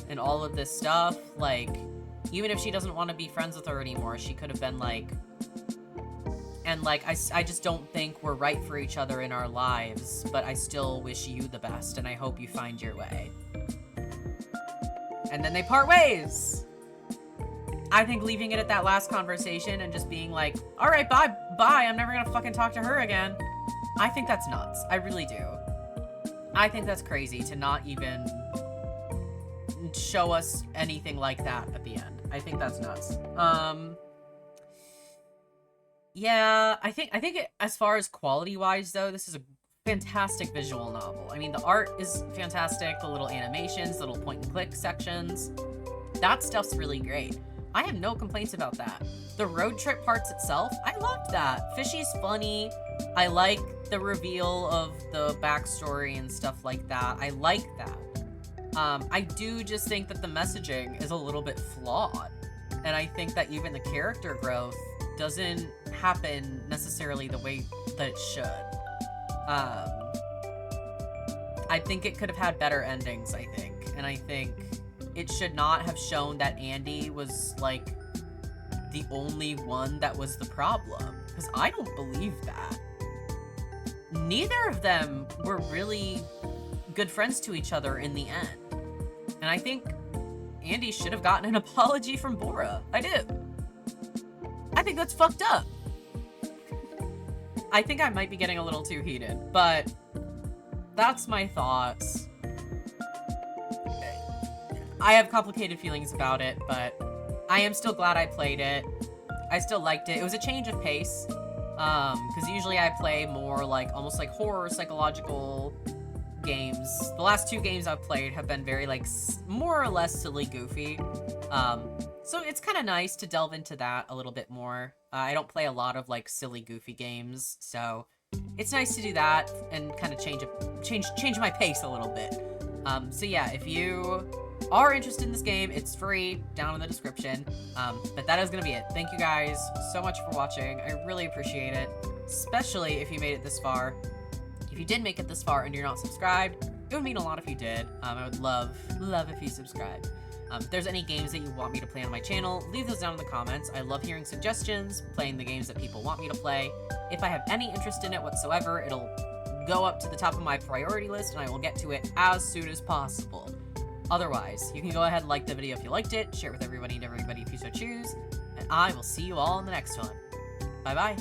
S1: and all of this stuff. Like, even if she doesn't want to be friends with her anymore, she could have been like, and like, I just don't think we're right for each other in our lives, but I still wish you the best, and I hope you find your way. And then they part ways. I think leaving it at that last conversation and just being like, all right, bye, I'm never gonna fucking talk to her again. I think that's nuts. I really do. I think that's crazy to not even show us anything like that at the end. I think that's nuts. Yeah, I think it, as far as quality-wise, though, this is a fantastic visual novel. I mean, the art is fantastic, the little animations, the little point-and-click sections. That stuff's really great. I have no complaints about that. The road trip parts itself, I loved that. Fishy's funny. I like the reveal of the backstory and stuff like that. I like that. I do just think that the messaging is a little bit flawed. And I think that even the character growth doesn't happen necessarily the way that it should. I think it could have had better endings, I think. And I think it should not have shown that Andy was, like, the only one that was the problem. Because I don't believe that. neither of them were really good friends to each other in the end. And I think Andy should have gotten an apology from Bora. I do. I think that's fucked up. I think I might be getting a little too heated, but that's my thoughts. I have complicated feelings about it, but I am still glad I played it. I still liked it. It was a change of pace, because usually I play more like, almost like horror, psychological games. The last 2 games I've played have been very, like, more or less silly goofy. So it's kind of nice to delve into that a little bit more. I don't play a lot of, like, silly goofy games, so it's nice to do that and kind of change my pace a little bit. So yeah, if you are interested in this game, it's free, down in the description. But that is gonna be it. Thank you guys so much for watching. I really appreciate it, especially if you made it this far. If you did make it this far and you're not subscribed, it would mean a lot if you did. I would love if you subscribed. If there's any games that you want me to play on my channel, leave those down in the comments. I love hearing suggestions, playing the games that people want me to play. If I have any interest in it whatsoever, it'll go up to the top of my priority list and I will get to it as soon as possible. Otherwise, you can go ahead and like the video if you liked it, share it with everybody and everybody if you so choose, and I will see you all in the next one. Bye-bye.